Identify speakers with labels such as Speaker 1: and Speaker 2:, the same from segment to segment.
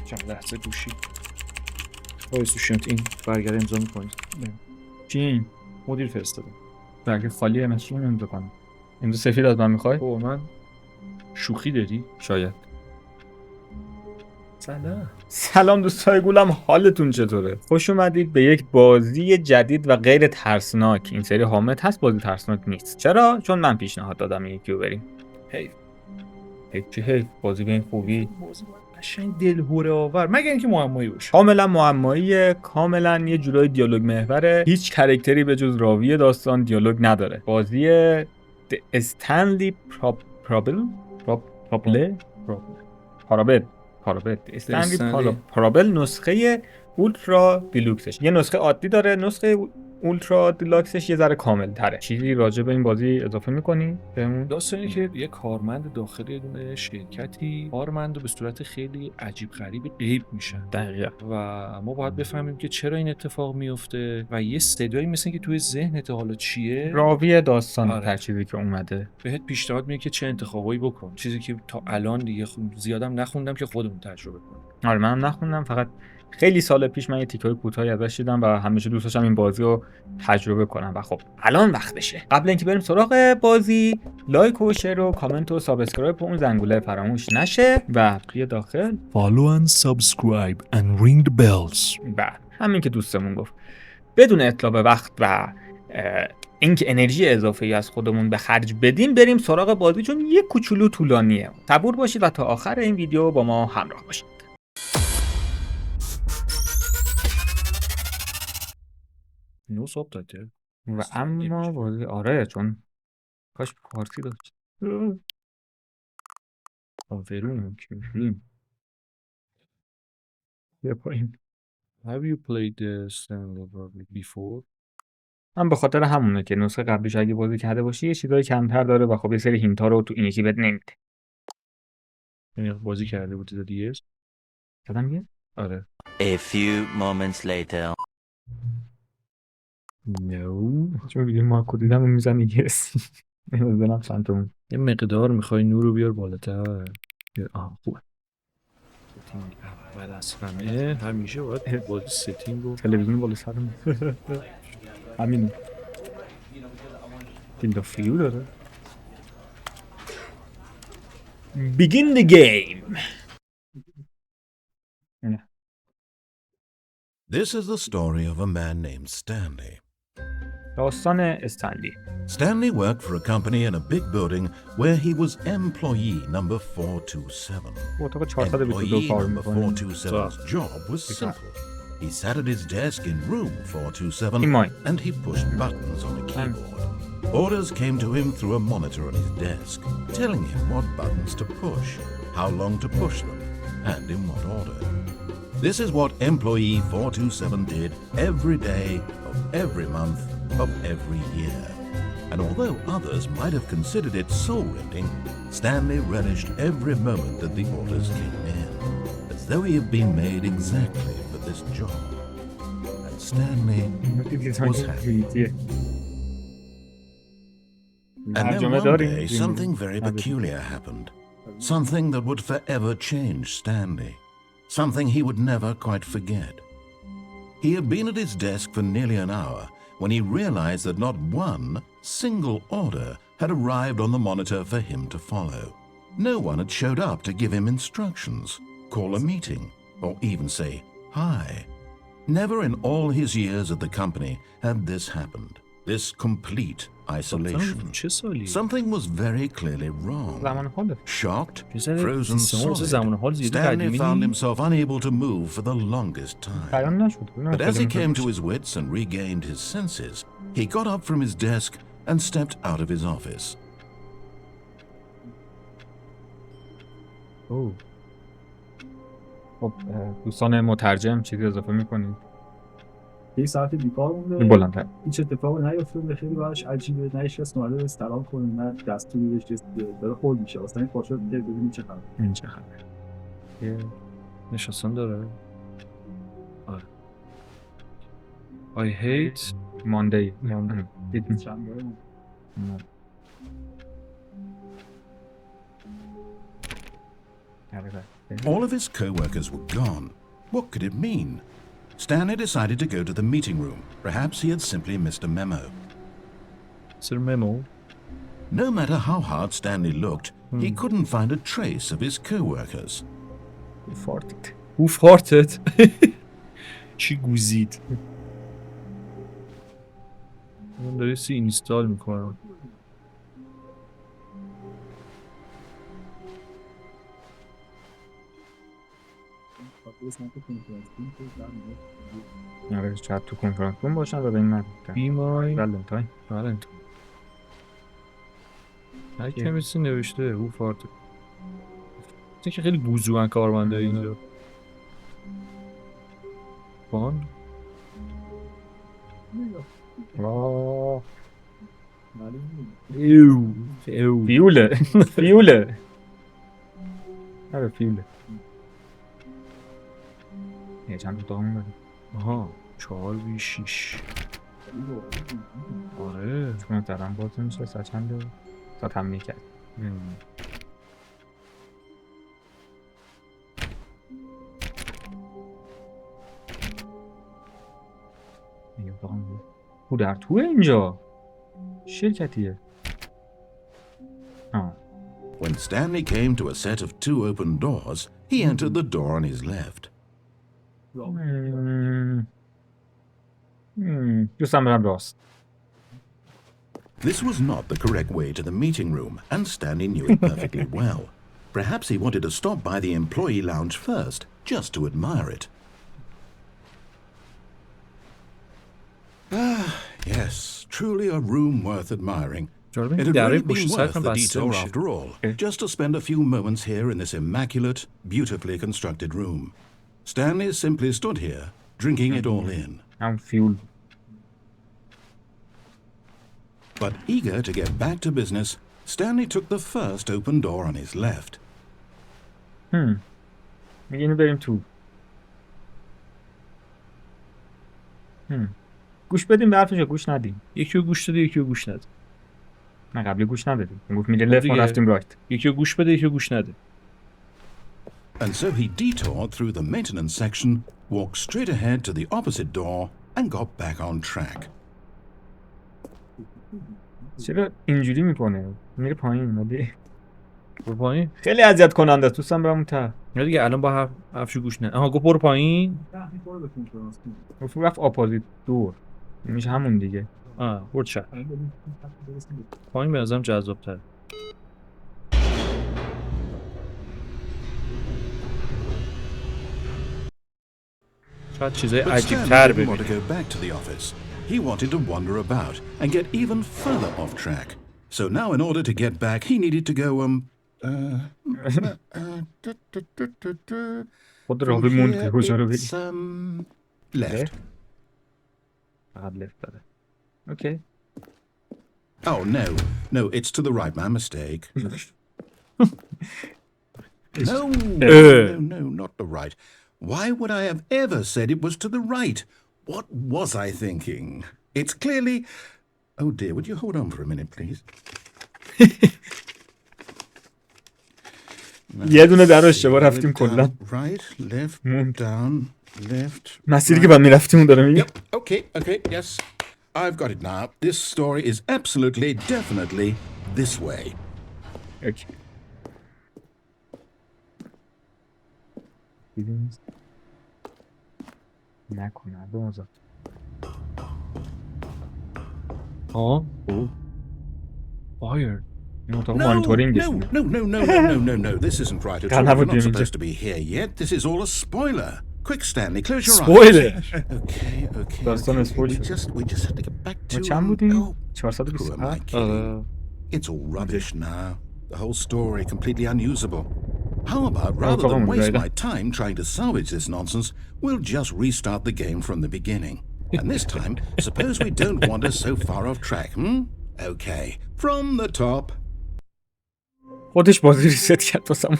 Speaker 1: چند لحظه گوشی باید سوشنت این برگر امضا میکنید. چی این؟ مدیر فرستاده.
Speaker 2: برگر خالیه مثل اون امضا کنم. امضا سفید از من میخوای؟
Speaker 1: با من شوخی داری؟
Speaker 2: شاید.
Speaker 1: سلام
Speaker 2: دوستای گولم، حالتون چطوره؟ خوش اومدید به یک بازی جدید و غیر ترسناک. این سری حامد هست، بازی ترسناک نیست. چرا؟ چون من پیشنهاد دادم یکی رو بریم.
Speaker 1: حیف
Speaker 2: چی بازی به این خوبی؟
Speaker 1: بازی باید قشنگ دلهوره آور، مگر اینکه معمایی باشه.
Speaker 2: کاملا معماییه، کاملا یه جورای دیالوگ محوره. هیچ کاراکتری به جز راوی داستان دیالوگ نداره. بازی استنلی پارابل استنلی پارابل نسخه اولترا دیلوکسش. یه نسخه عادی داره، نسخه اولترا دیلوکسش یه ذره کامل تره. چیزی راجع به این بازی اضافه می‌کنی بهمون؟
Speaker 1: داستانی که یه کارمند داخل یه دونه شرکتی کارمندو به صورت خیلی عجیب غریبی غیب میشن.
Speaker 2: دقیقاً.
Speaker 1: و ما باید بفهمیم که چرا این اتفاق میفته و یه صدایی مثل که توی ذهنت حالا چیه؟
Speaker 2: راوی داستان.
Speaker 1: آره.
Speaker 2: چیزی که اومده
Speaker 1: بهت پیشنهاد میده که چه انتخابایی بکن. چیزی که تا الان دیگه زیادم نخوندم که خودمون تجربه کنیم.
Speaker 2: آره منم نخوندم، فقط خیلی سال پیش من یه تیکای کوتاهی ازش دیدم و همیشه دوست داشتم این بازی رو تجربه کنم و خب الان وقتشه. قبل اینکه بریم سراغ بازی، لایک و شیر و کامنت و سابسکرایب و اون زنگوله فراموش نشه و بیا داخل.
Speaker 3: Follow and subscribe and ring the bells.
Speaker 2: بعد همین که دوستمون گفت، بدون اطلاع به وقت و اینکه انرژی اضافه‌ای از خودمون به خرج بدیم، بریم سراغ بازی، چون یه کوچولو طولانیه. صبور باشید و تا آخر این ویدیو با ما همراه باشید.
Speaker 1: نو سابتایتل
Speaker 2: و اما بازی آره، چون کاش فارسی داشت. آفرین کشیم یه پایین.
Speaker 1: Have you played the Stanley Parable before؟
Speaker 2: من به خاطر همونه که نسخه قبلیش اگه بازی کرده باشی یه چیزای کمتر داره و خب یه سری هینتا رو تو این یکی بهت نمیده.
Speaker 1: یعنی بازی کرده بودی دادی است؟
Speaker 2: زدم یه؟
Speaker 1: آره.
Speaker 4: A few moments later.
Speaker 2: نو چون میگه ما کدیدم رو میزنی گرس نمیدونم سمتمون
Speaker 1: یه مقدار میخوای نور رو بیار بالاتر. خوبه. ستینگ اول از همه همیشه باید بازی ستینگ رو
Speaker 2: تلویزیون بالا سرمون همین فیلد آف ویو داره. Begin the game.
Speaker 3: This is the story of a man named Stanley.
Speaker 2: داستان استنلی.
Speaker 3: Stanley worked for a company in a big building where he was employee number 427.
Speaker 2: اتاق 422
Speaker 3: Employee
Speaker 2: کار
Speaker 3: number
Speaker 2: میکنه.
Speaker 3: 427's job was simple. He sat at his desk in room 427 and he pushed buttons on a keyboard. Orders came to him through a monitor on his desk, telling him what buttons to push, how long to push them, and in what order. This is what employee 427 did every day of every month of every year. And although others might have considered it soul-rending, Stanley relished every moment that the orders came in, as though he had been made exactly for this job. And Stanley was happy. And then one day, something very peculiar happened. Something that would forever change Stanley. Something he would never quite forget. He had been at his desk for nearly an hour when he realized that not one single order had arrived on the monitor for him to follow. No one had showed up to give him instructions, call a meeting, or even say hi. Never in all his years at the company had this happened. This complete isolation. Something was very clearly wrong. Shocked, frozen solid, Stanley found himself unable to move for the longest time. But as he came to his wits and regained his senses, he got up from his desk and stepped out of his office.
Speaker 2: خب دوستان مترجم چیزی اضافه میکنید؟
Speaker 5: یه ساعت بیکار مونده، هیچ اتفاقی نیفتاده، خیلی براش عجیبه، نه هیچ کس اومده استلام کنه، نه دستوری بهش داره خورد میشه. واسه این پاشو که ببینیم چه خبره.
Speaker 2: این چه خبره؟
Speaker 1: یه نشستن داره. آره. I hate
Speaker 2: Monday.
Speaker 3: All of his co-workers were gone. What could it mean? Stanley decided to go to the meeting room. Perhaps he had simply missed a memo.
Speaker 1: Is it a memo?
Speaker 3: No matter how hard Stanley looked, he couldn't find a trace of his co-workers.
Speaker 1: Who farted? چی گوزید؟ من داره سی اینستال میکنم.
Speaker 2: آره شاید تو کنفرانس روم باشن و به این نگفتن.
Speaker 1: بیمای
Speaker 2: ولنتاین.
Speaker 1: هر کمیسی نوشته او فارت. این که خیلی بوزوان کارمنده اینجا. بان
Speaker 2: واه
Speaker 1: ایو
Speaker 2: فیوله فیوله آره فیوله یه چند تا هم داریم
Speaker 1: آها 4v6 آره
Speaker 2: چون دارن باز میشه سا چند تا تمنی کرد او در توه اینجا شرکتیه
Speaker 3: When Stanley came to a set of 2 open doors, he entered the door on his left.
Speaker 2: دوستم برم راست.
Speaker 3: This was not the correct way to the meeting room, and Stanley knew it perfectly well. Perhaps he wanted to stop by the employee lounge first, just to admire it. Ah, yes, truly a room worth admiring. It had really been worth the detour after all, just to spend a few moments here in this immaculate, beautifully constructed room. Stanley simply stood here, drinking it all in.
Speaker 2: I'm fueled.
Speaker 3: But eager to get back to business, Stanley took the first open door on his left.
Speaker 2: میگه بریم تو. گوش بدیم به حرفش یا گوش ندیم؟
Speaker 1: یکی رو گوش داده یکی رو گوش نده.
Speaker 2: نه قبلی گوش ندادیم. گفت میره لفت ما رفتیم رایت.
Speaker 1: یکی رو گوش بده یکی رو گوش نده.
Speaker 3: And so he detoured through the maintenance section, walked straight ahead to the opposite door, and got back on track.
Speaker 2: چرا اینجوری میکنه؟ میره پایین ولی
Speaker 1: برو پایین؟
Speaker 2: خیلی اذیت کننده است. دوستم برم اون ته.
Speaker 1: نه دیگه الان با حرفشو گوش نده. آها گفت برو پایین.
Speaker 2: گفت رفت اپوزیت دور. میشه همون دیگه.
Speaker 1: برو چپ. پایین به نظرم جذاب‌تره. شاید چیزای عجیب‌تر ببینیم.
Speaker 3: He wanted to wander about and get even further off track. So now in order to get back, he needed to go
Speaker 2: خود راهی موند که کجا رو بری.
Speaker 3: left.
Speaker 2: فقط left داره. Okay.
Speaker 3: Oh no, it's to the right. My mistake. No, not the right. Why would I have ever said it was to the right? What was I thinking? It's clearly... Oh dear, would you hold on for a minute, please?
Speaker 2: یه دونه در اشتباه رفتیم کلا.
Speaker 3: Right, left, down, left.
Speaker 2: مسیری که بعد میرفتیم اون داره میگه.
Speaker 3: Okay, yes. I've got it now. This story is absolutely, definitely this way.
Speaker 2: Okay. نکنه دوزا.
Speaker 1: Fired.
Speaker 3: No, this isn't right at all. We're not supposed to be here yet. This is all a spoiler. Quick, Stanley, close your eyes.
Speaker 1: Spoiler.
Speaker 3: Okay. We just have to get back to... It's all rubbish now. The whole story completely unusable. How about rather than waste my time trying to salvage this nonsense, we'll just restart the game from the beginning. And this time, suppose we don't wander so far off track, Okay, from the top.
Speaker 2: خودش بازی ریست کرد واسمون.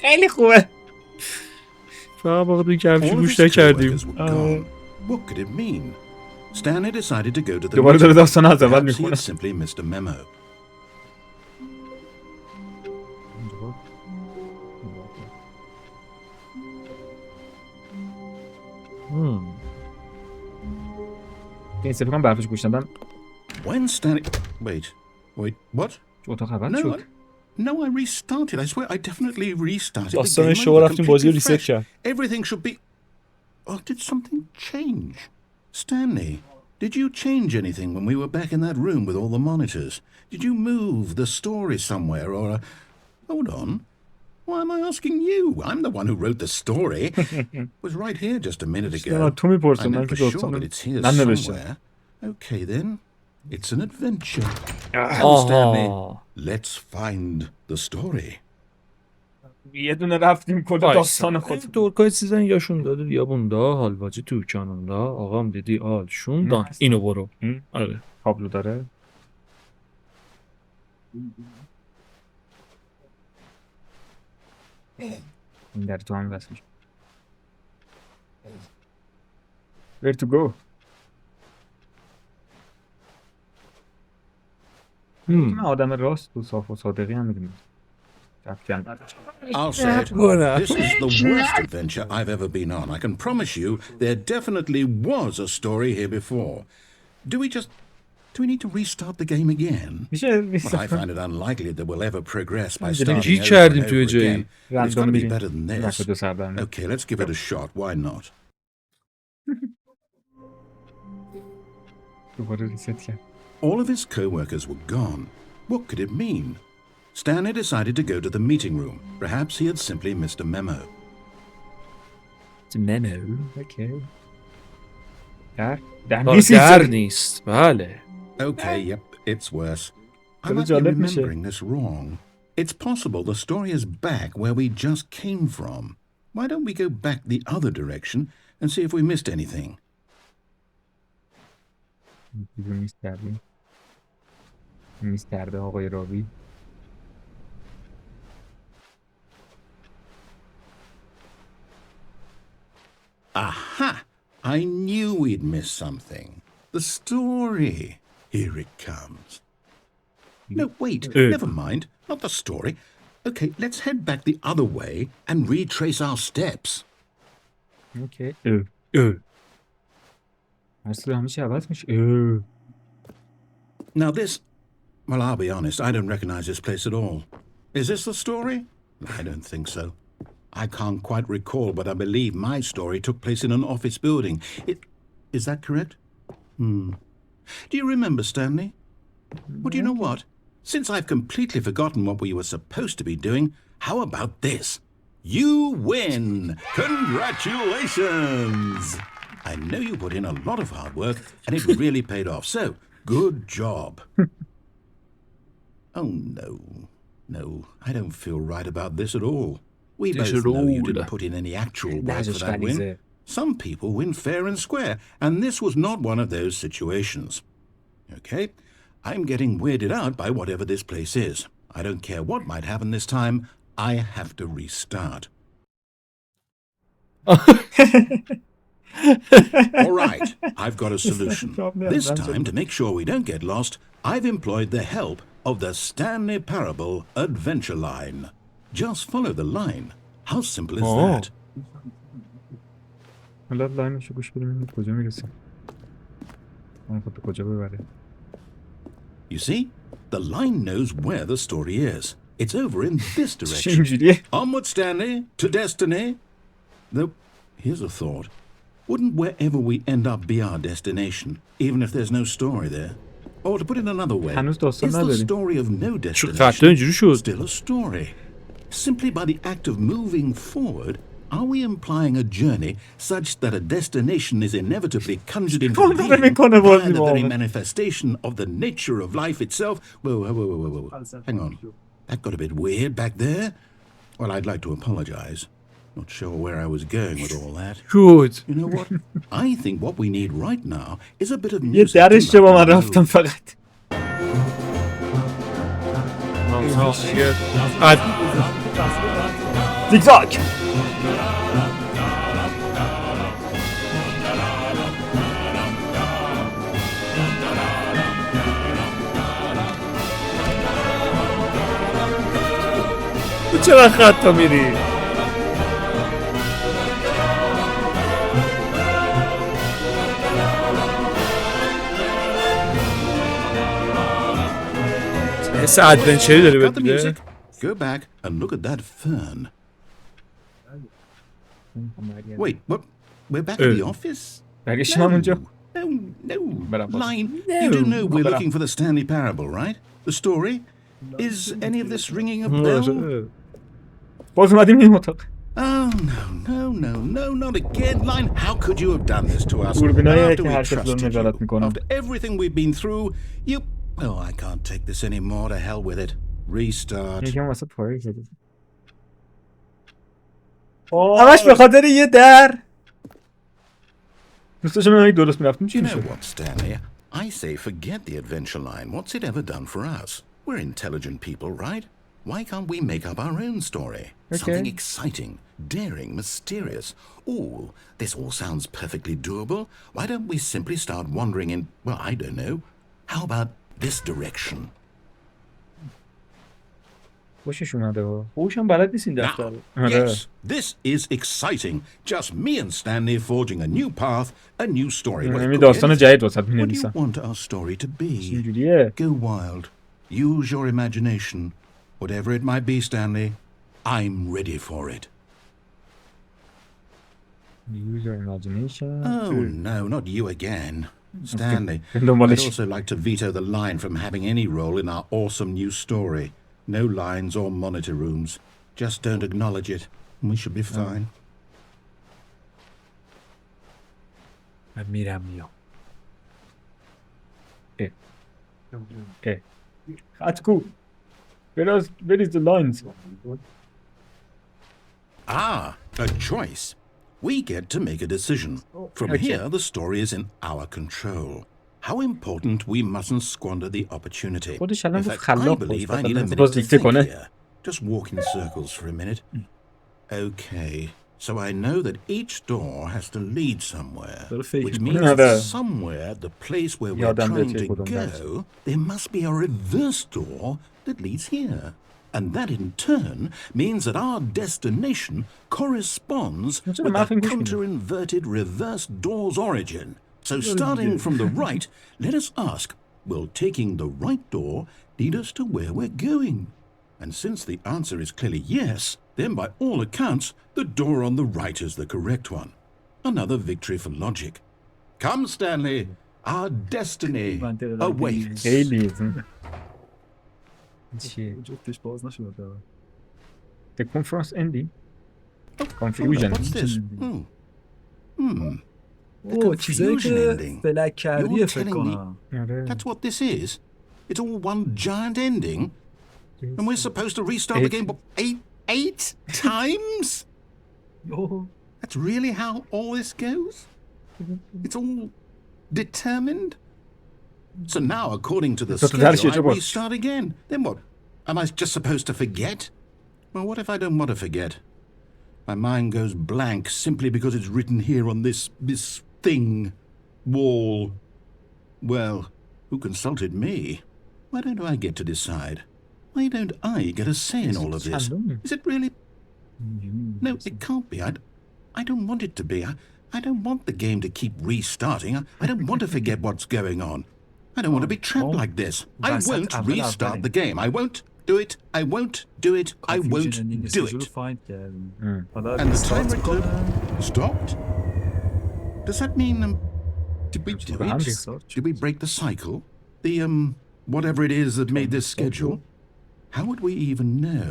Speaker 2: خیلی خوبه.
Speaker 1: فقط باقی کمشی گوش نکردیم.
Speaker 3: What could it mean? Stanley decided to go to the
Speaker 2: دوباره داره داستان از اول میخونه.
Speaker 3: simply missed a memo.
Speaker 2: این سفر کنم برفش گوش ندن.
Speaker 3: When Stanley... Wait, what?
Speaker 2: اتاق عوض
Speaker 3: No,
Speaker 2: شد.
Speaker 3: no, I restarted. I swear, I definitely restarted the
Speaker 1: داستان
Speaker 3: game
Speaker 1: شما
Speaker 3: over
Speaker 1: رفتیم بازی رو
Speaker 3: completely
Speaker 1: ریست
Speaker 3: fresh.
Speaker 1: کرد.
Speaker 3: Everything should be... Oh, did something change? Stanley, did you change anything when we were back in that room with all the monitors? Did you move the story somewhere or... Hold on. Why am I asking you? I'm the one who wrote the story. It was right here just a minute ago.
Speaker 2: تو میپرسم
Speaker 3: I
Speaker 2: من
Speaker 3: know
Speaker 2: که
Speaker 3: for sure
Speaker 2: داستان
Speaker 3: that it's here
Speaker 2: من نوشتم.
Speaker 3: somewhere. Okay then, it's an adventure. Come, Stanley.
Speaker 1: آها.
Speaker 3: Let's find the story.
Speaker 2: یه دونه رفتیم کل داستان خود.
Speaker 1: ترکای سیزن یاشون داده دیابوندا حالواجی تورکانوندا آقام دیدی آل شون دان اینو برو. آره
Speaker 2: تابلو داره. این در تو همین بس میشه. Where to go? من آدم راست و صاف و صادقی هم میدونم.
Speaker 3: I'll say it. This is the worst adventure I've ever been on. I can promise you there definitely was a story here before. Do we need to restart the game again? Well, I find it unlikely that we'll ever progress by starting over and over again. It's got to be better than this. Okay, let's give it a shot. Why not? All of his co-workers were gone. What could it mean? Stanley decided to go to the meeting room. Perhaps he had simply missed a memo.
Speaker 1: It's a memo.
Speaker 2: Okay.
Speaker 1: در نیست. بله.
Speaker 3: Okay, yep, it's worse. I might be remembering this wrong. It's possible the story is back where we just came from. Why don't we go back the other direction and see if we missed anything? Aha! I knew we'd miss something. The story. Here it comes. No, wait. Never mind. Not the story. Okay, let's head back the other way and retrace our steps.
Speaker 2: Okay.
Speaker 3: Now this... Well, I'll be honest. I don't recognize this place at all. Is this the story? I don't think so. I can't quite recall, but I believe my story took place in an office building. Is that correct? Do you remember, Stanley? Well, do you know what? Since I've completely forgotten what we were supposed to be doing, how about this? You win! Congratulations! I know you put in a lot of hard work, and it really paid off, so good job. Oh, no. No, I don't feel right about this at all. We both know you didn't put in any actual work for that win. Some people win fair and square, and this was not one of those situations. Okay, I'm getting weirded out by whatever this place is. I don't care what might happen this time, I have to restart. All right, I've got a solution. This time, to make sure we don't get lost, I've employed the help of the Stanley Parable adventure line. Just follow the line. How simple is that? You see, the line knows where the story is. It's over in this direction. Onward, Stanley, to destiny. Though, here's a thought. Wouldn't wherever we end up be our destination, even if there's no story there? Or to put it another way, is the story of no destination still a story? Simply by the act of moving forward, are we implying a journey such that a destination is inevitably conjured into being by the very manifestation of the nature of life itself? Whoa. Hang on. That got a bit weird back there. Well, I'd like to apologize. Not sure where I was going with all that.
Speaker 1: Good.
Speaker 3: You know what? I think what we need right now is a bit of music.
Speaker 2: Zigzag.
Speaker 1: چرا خطا میری؟ مثل ادونچری داره
Speaker 3: Cut
Speaker 1: بهت
Speaker 3: the
Speaker 1: میده.
Speaker 3: music. Go back and look at that fern. Wait, what? We're back at the office?
Speaker 2: برگشتیم همونجا.
Speaker 3: No. Line, you do know we're looking for the Stanley Parable, right? The story? Is any of this ringing a bell?
Speaker 2: باز اومدیم این اتاق.
Speaker 3: Oh, no, not again. Line, how could you have done this to us?
Speaker 2: دوربینایی
Speaker 3: After
Speaker 2: که
Speaker 3: we
Speaker 2: هر کس داره
Speaker 3: trusted
Speaker 2: نظارت
Speaker 3: you,
Speaker 2: میکنن.
Speaker 3: after everything we've been through, you... Oh, I can't take this anymore. To hell with it. Restart.
Speaker 2: یکم واسه پاره شده. همش به خاطر یه در. دوست داشتم اینو درست میرفتیم چی
Speaker 3: You know
Speaker 2: میشد؟
Speaker 3: what, Stanley? I say forget the adventure line. What's it ever done for us? We're intelligent people, right? Why can't we make up our own story? Something exciting, daring, mysterious. Ooh, this all sounds perfectly doable. Why don't we simply start wandering in, well, I don't know. How about this direction?
Speaker 2: خوشش اومده و
Speaker 1: خوشم بلد نیست این دفتر.
Speaker 3: Now, yes, this is exciting. Just me and Stanley forging a new path, a new story. Well, it
Speaker 2: این
Speaker 3: could
Speaker 2: داستان
Speaker 3: be
Speaker 2: جدید واسه می
Speaker 3: What do you
Speaker 2: نویسم.
Speaker 3: want our story to be?
Speaker 2: اینجوریه.
Speaker 3: Go wild. Use your imagination. Whatever it might be, Stanley, I'm ready for it.
Speaker 2: Use your imagination.
Speaker 3: Oh, no, not you again. Stanley,
Speaker 2: دنبالش.
Speaker 3: I'd also like to veto the line from having any role in our awesome new story. No lines or monitor rooms. Just don't acknowledge it. We should be fine.
Speaker 1: من میرم میام.
Speaker 2: خط کو. Where is the lines?
Speaker 3: Ah, a choice. We get to make a decision. From here, the story is in our control. How important we mustn't squander the opportunity.
Speaker 2: خودش الان
Speaker 3: In
Speaker 2: گفت
Speaker 3: fact, I
Speaker 2: خلاق
Speaker 3: believe
Speaker 2: باش.
Speaker 3: I need a
Speaker 2: باز
Speaker 3: minute to
Speaker 2: دیکته
Speaker 3: think
Speaker 2: کنه.
Speaker 3: here. Just walk in circles for a minute. Okay, so I know that each door has to lead somewhere, which means that somewhere, the place where we're trying to go, there must be a reverse door that leads here. And that in turn means that our destination corresponds with the counter-inverted reverse door's origin. So starting from the right, let us ask, will taking the right door lead us to where we're going? And since the answer is clearly yes, then by all accounts, the door on the right is the correct one. Another victory for logic. Come, Stanley, our destiny awaits.
Speaker 5: جفتش باز نشده.
Speaker 2: The conference ending. Confusion.
Speaker 3: What's this?
Speaker 5: اوه چیزایی که فلک کردیه فکر کنم.
Speaker 3: That's what this is? It's all one giant ending? And we're supposed to restart the game eight times? That's really how all this goes? It's all determined? So now, according to the schedule, I restart again. Then what? Am I just supposed to forget? Well, what if I don't want to forget? My mind goes blank simply because it's written here on this thing, wall. Well, who consulted me? Why don't I get to decide? Why don't I get a say in all of this? Is it really? No, it can't be. I don't want it to be. I don't want the game to keep restarting. I don't want to forget what's going on. I don't want to be trapped like this. I won't restart the game. I won't do it. I won't do it. I won't do it. And the timer stopped? Does that mean, did we do it? Did we break the cycle? The, whatever it is that made this schedule? How would we even know?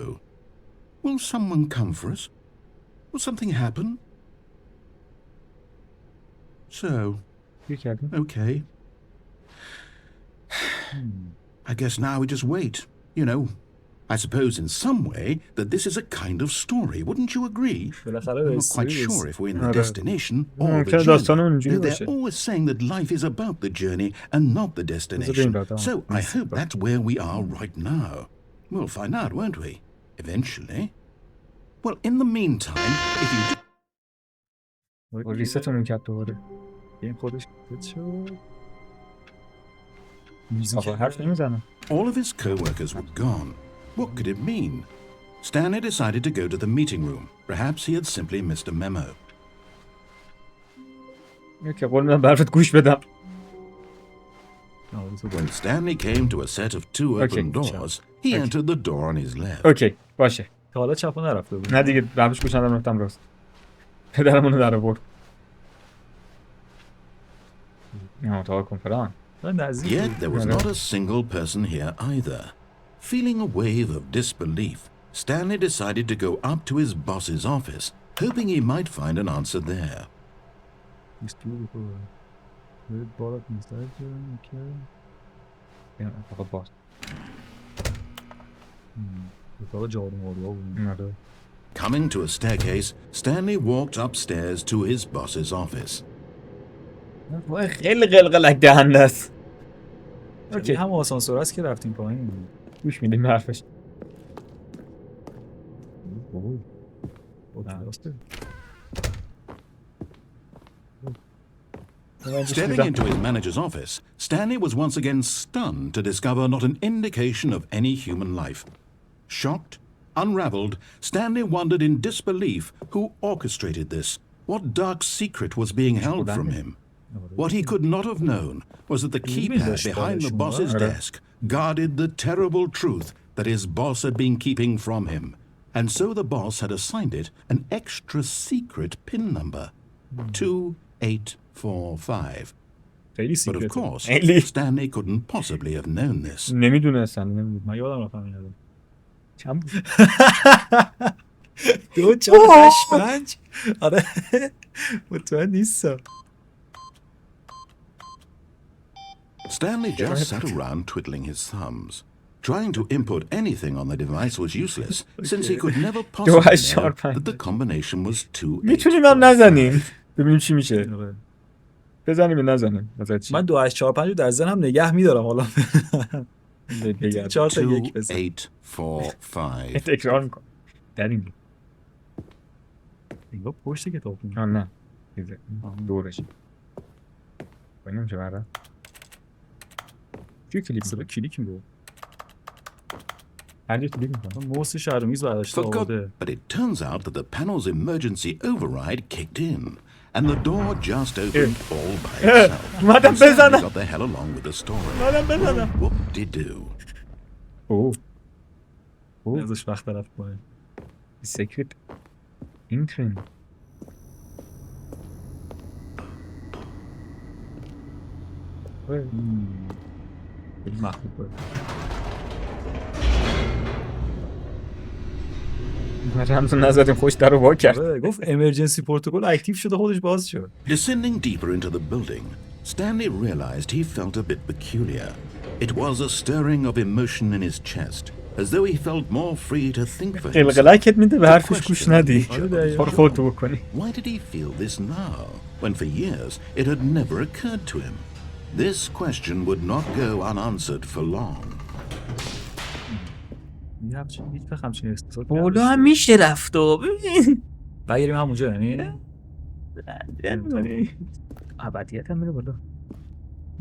Speaker 3: Will someone come for us? Will something happen? So, okay. I guess now we just wait. You know, I suppose in some way that this is a kind of story. Wouldn't you agree? I'm not quite sure if we're in the destination or the journey. They're always saying that life is about the journey and not the destination. So I hope that's where we are right now. We'll find out, won't we? Eventually. Well, in the meantime, if you do...
Speaker 2: ریستمون کرد دوباره.
Speaker 5: این خودش شد.
Speaker 2: حرف نمیزنم.
Speaker 3: All of his co-workers were gone. What could it mean? Stanley decided to go to the meeting room. Perhaps he had simply missed a memo.
Speaker 2: که قول میدم برفت گوش بدم.
Speaker 3: When Stanley came to a set of 2 open doors, he entered the door on his left.
Speaker 2: اوکی باشه.
Speaker 5: تا حالا چپو نرفته بود.
Speaker 2: نه دیگه رفتش گوش ندارم رفتم راست. پدرمونو در آورد. نه اتاق کنفرانس.
Speaker 3: Yet there was not a single person here either. Feeling a wave of disbelief, Stanley decided to go up to his boss's office, hoping he might find an answer there. Coming to a staircase, Stanley walked upstairs to his boss's office.
Speaker 2: خیلی قلقلک دهنده است.
Speaker 5: اوکی هم آسانسور است که رفتیم پایین.
Speaker 2: گوش میدیم به حرفش.
Speaker 3: Stepping into his manager's office, Stanley was once again stunned to discover not an indication of any human life. Shocked, unraveled, Stanley wondered in disbelief who orchestrated this, what dark secret was being held from him. What he could not have known was that the keypad behind the boss's desk guarded the terrible truth that his boss had been keeping from him, and so the boss had assigned it an extra secret PIN number, 2845. But of course, Stanley couldn't possibly have known this.
Speaker 2: نمیدونستم.
Speaker 5: من یادم رفت همین الان.
Speaker 2: چند
Speaker 5: 2 4 8 5 آره مطمئن نیستم.
Speaker 3: Stanley just sat around twiddling his thumbs. Trying to input anything on the device was useless, since he could never possibly know that the combination was 2
Speaker 2: میتونیم هم نزنیم ببینیم چی میشه. بزنیم نزنیم.
Speaker 5: من 2 8 4 5 رو در ذهنم نگه میدارم حالا. 4 تا 1 بزن.
Speaker 3: 2845.
Speaker 2: تکرار میکنم. در این
Speaker 5: اینجا پشت کتاب بود.
Speaker 2: نه. دورش. ببینیم چه برا.
Speaker 5: کلیک میگه.
Speaker 2: هرجا کلیک میکنم.
Speaker 5: موس شهرمیز برداشته آورده.
Speaker 3: But it turns out that the panel's emergency override kicked in, and the door just opened all by itself.
Speaker 2: اومدم بزنم.
Speaker 3: Got the hell along with the story.
Speaker 2: اومدم بزنم.
Speaker 3: Whoop-de-doo.
Speaker 5: ازش وقت رفت پایین.
Speaker 2: سیکرت اینترن.
Speaker 5: مخلوق بود.
Speaker 2: رمزو نزدیم خوش در رو وا کرد.
Speaker 5: گفت امرجنسی پروتکل اکتیو شده خودش باز شد.
Speaker 3: Descending deeper into the building, Stanley realized he felt a bit peculiar. It was a stirring of emotion in his chest, as though he felt more free to think for himself.
Speaker 2: قلقلکت میده به حرفش گوش ندی. خودتو بکنی.
Speaker 3: Why did he feel this now, when for years it had never occurred to him? This question would not go unanswered for long.
Speaker 2: بالا هم میشه رفت و ببین
Speaker 5: بگیریم همونجا یعنی
Speaker 2: ابدیت هم میره بالا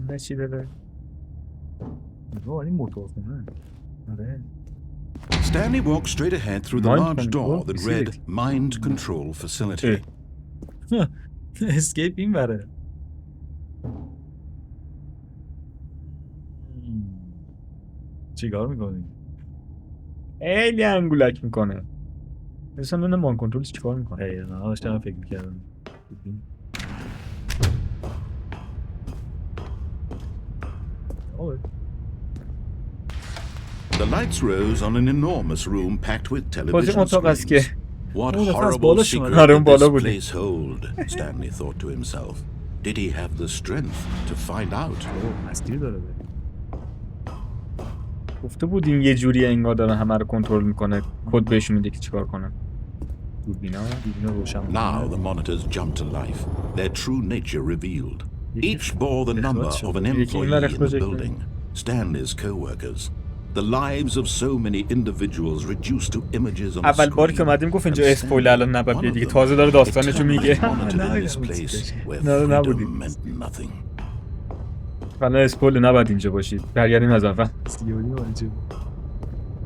Speaker 2: نه چی داره
Speaker 5: این موتور کنه.
Speaker 3: Stanley walked straight ahead through the large door that read Mind Control Facility.
Speaker 5: اسکیپ این بره. چیکار میکنی؟
Speaker 2: خیلی انگولک میکنه. مثلا من مان کنترل چیکار میکنه؟
Speaker 5: نه داشتم فکر میکردم.
Speaker 3: The lights rose on an enormous room packed with television screens. What horrible secret did this place hold? Stanley thought to himself. Did he have the strength to find out?
Speaker 5: مسیر داره.
Speaker 2: گفته بود این یه جوری انگار داره همه رو کنترل میکنه. کد بهشون میده که چیکار کنن. دوربینا روشن.
Speaker 3: Now the monitors jumped to life, their true nature revealed. Each bore the number of an employee in the building, Stanley's co-workers. The lives of so many individuals reduced to images on the
Speaker 2: اول بار که اومدیم گفت اینجا اسپویلر الان نباید دیگه تازه داره داستانشو میگه.
Speaker 3: نه نبودیم.
Speaker 2: حالا اسپویل نباید اینجا باشید. برگردیم از اول.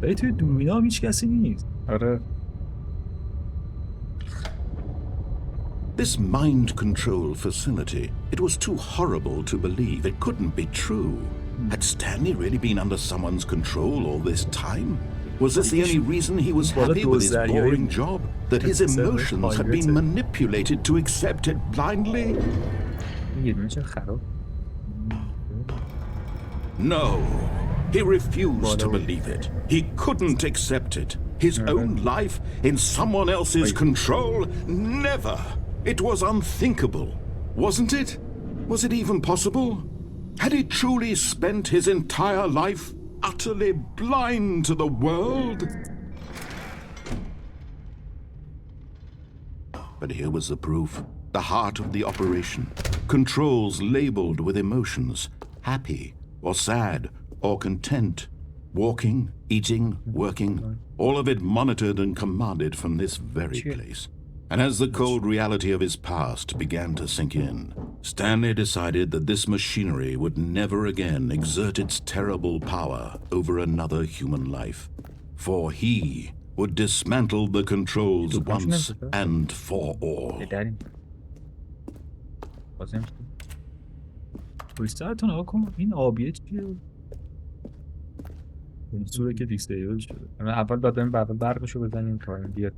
Speaker 5: ولی توی دوربینا هم هیچ کسی نیست.
Speaker 2: آره.
Speaker 3: This mind control facility, it was too horrible to believe. It couldn't be true. Had Stanley really been under someone's control all this time? Was this the only reason he was happy with his boring job? That his emotions had been manipulated to accept it blindly? No, he refused to believe it. He couldn't accept it. His own life in someone else's control? Never! It was unthinkable, wasn't it? Was it even possible? Had he truly spent his entire life utterly blind to the world? But here was the proof. The heart of the operation. Controls labeled with emotions. Happy or sad or content. Walking, eating, working. All of it monitored and commanded from this very place. And as the cold reality of his past began to sink in, Stanley decided that this machinery would never again exert its terrible power over another human life. For he would dismantle the controls once and for all.
Speaker 5: پویسترتون ها کن این آبیه چیه؟ این صوره که دیکستیبل شده.
Speaker 2: اول باید بریم برقشو بزنیم تا این بیاد.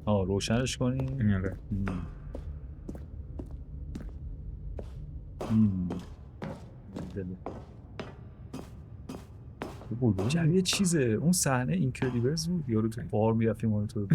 Speaker 5: روشنش کنیم. یه چیزه اون صحنه اینکردیبلز بود یارو تو بار میرفت مانیتور.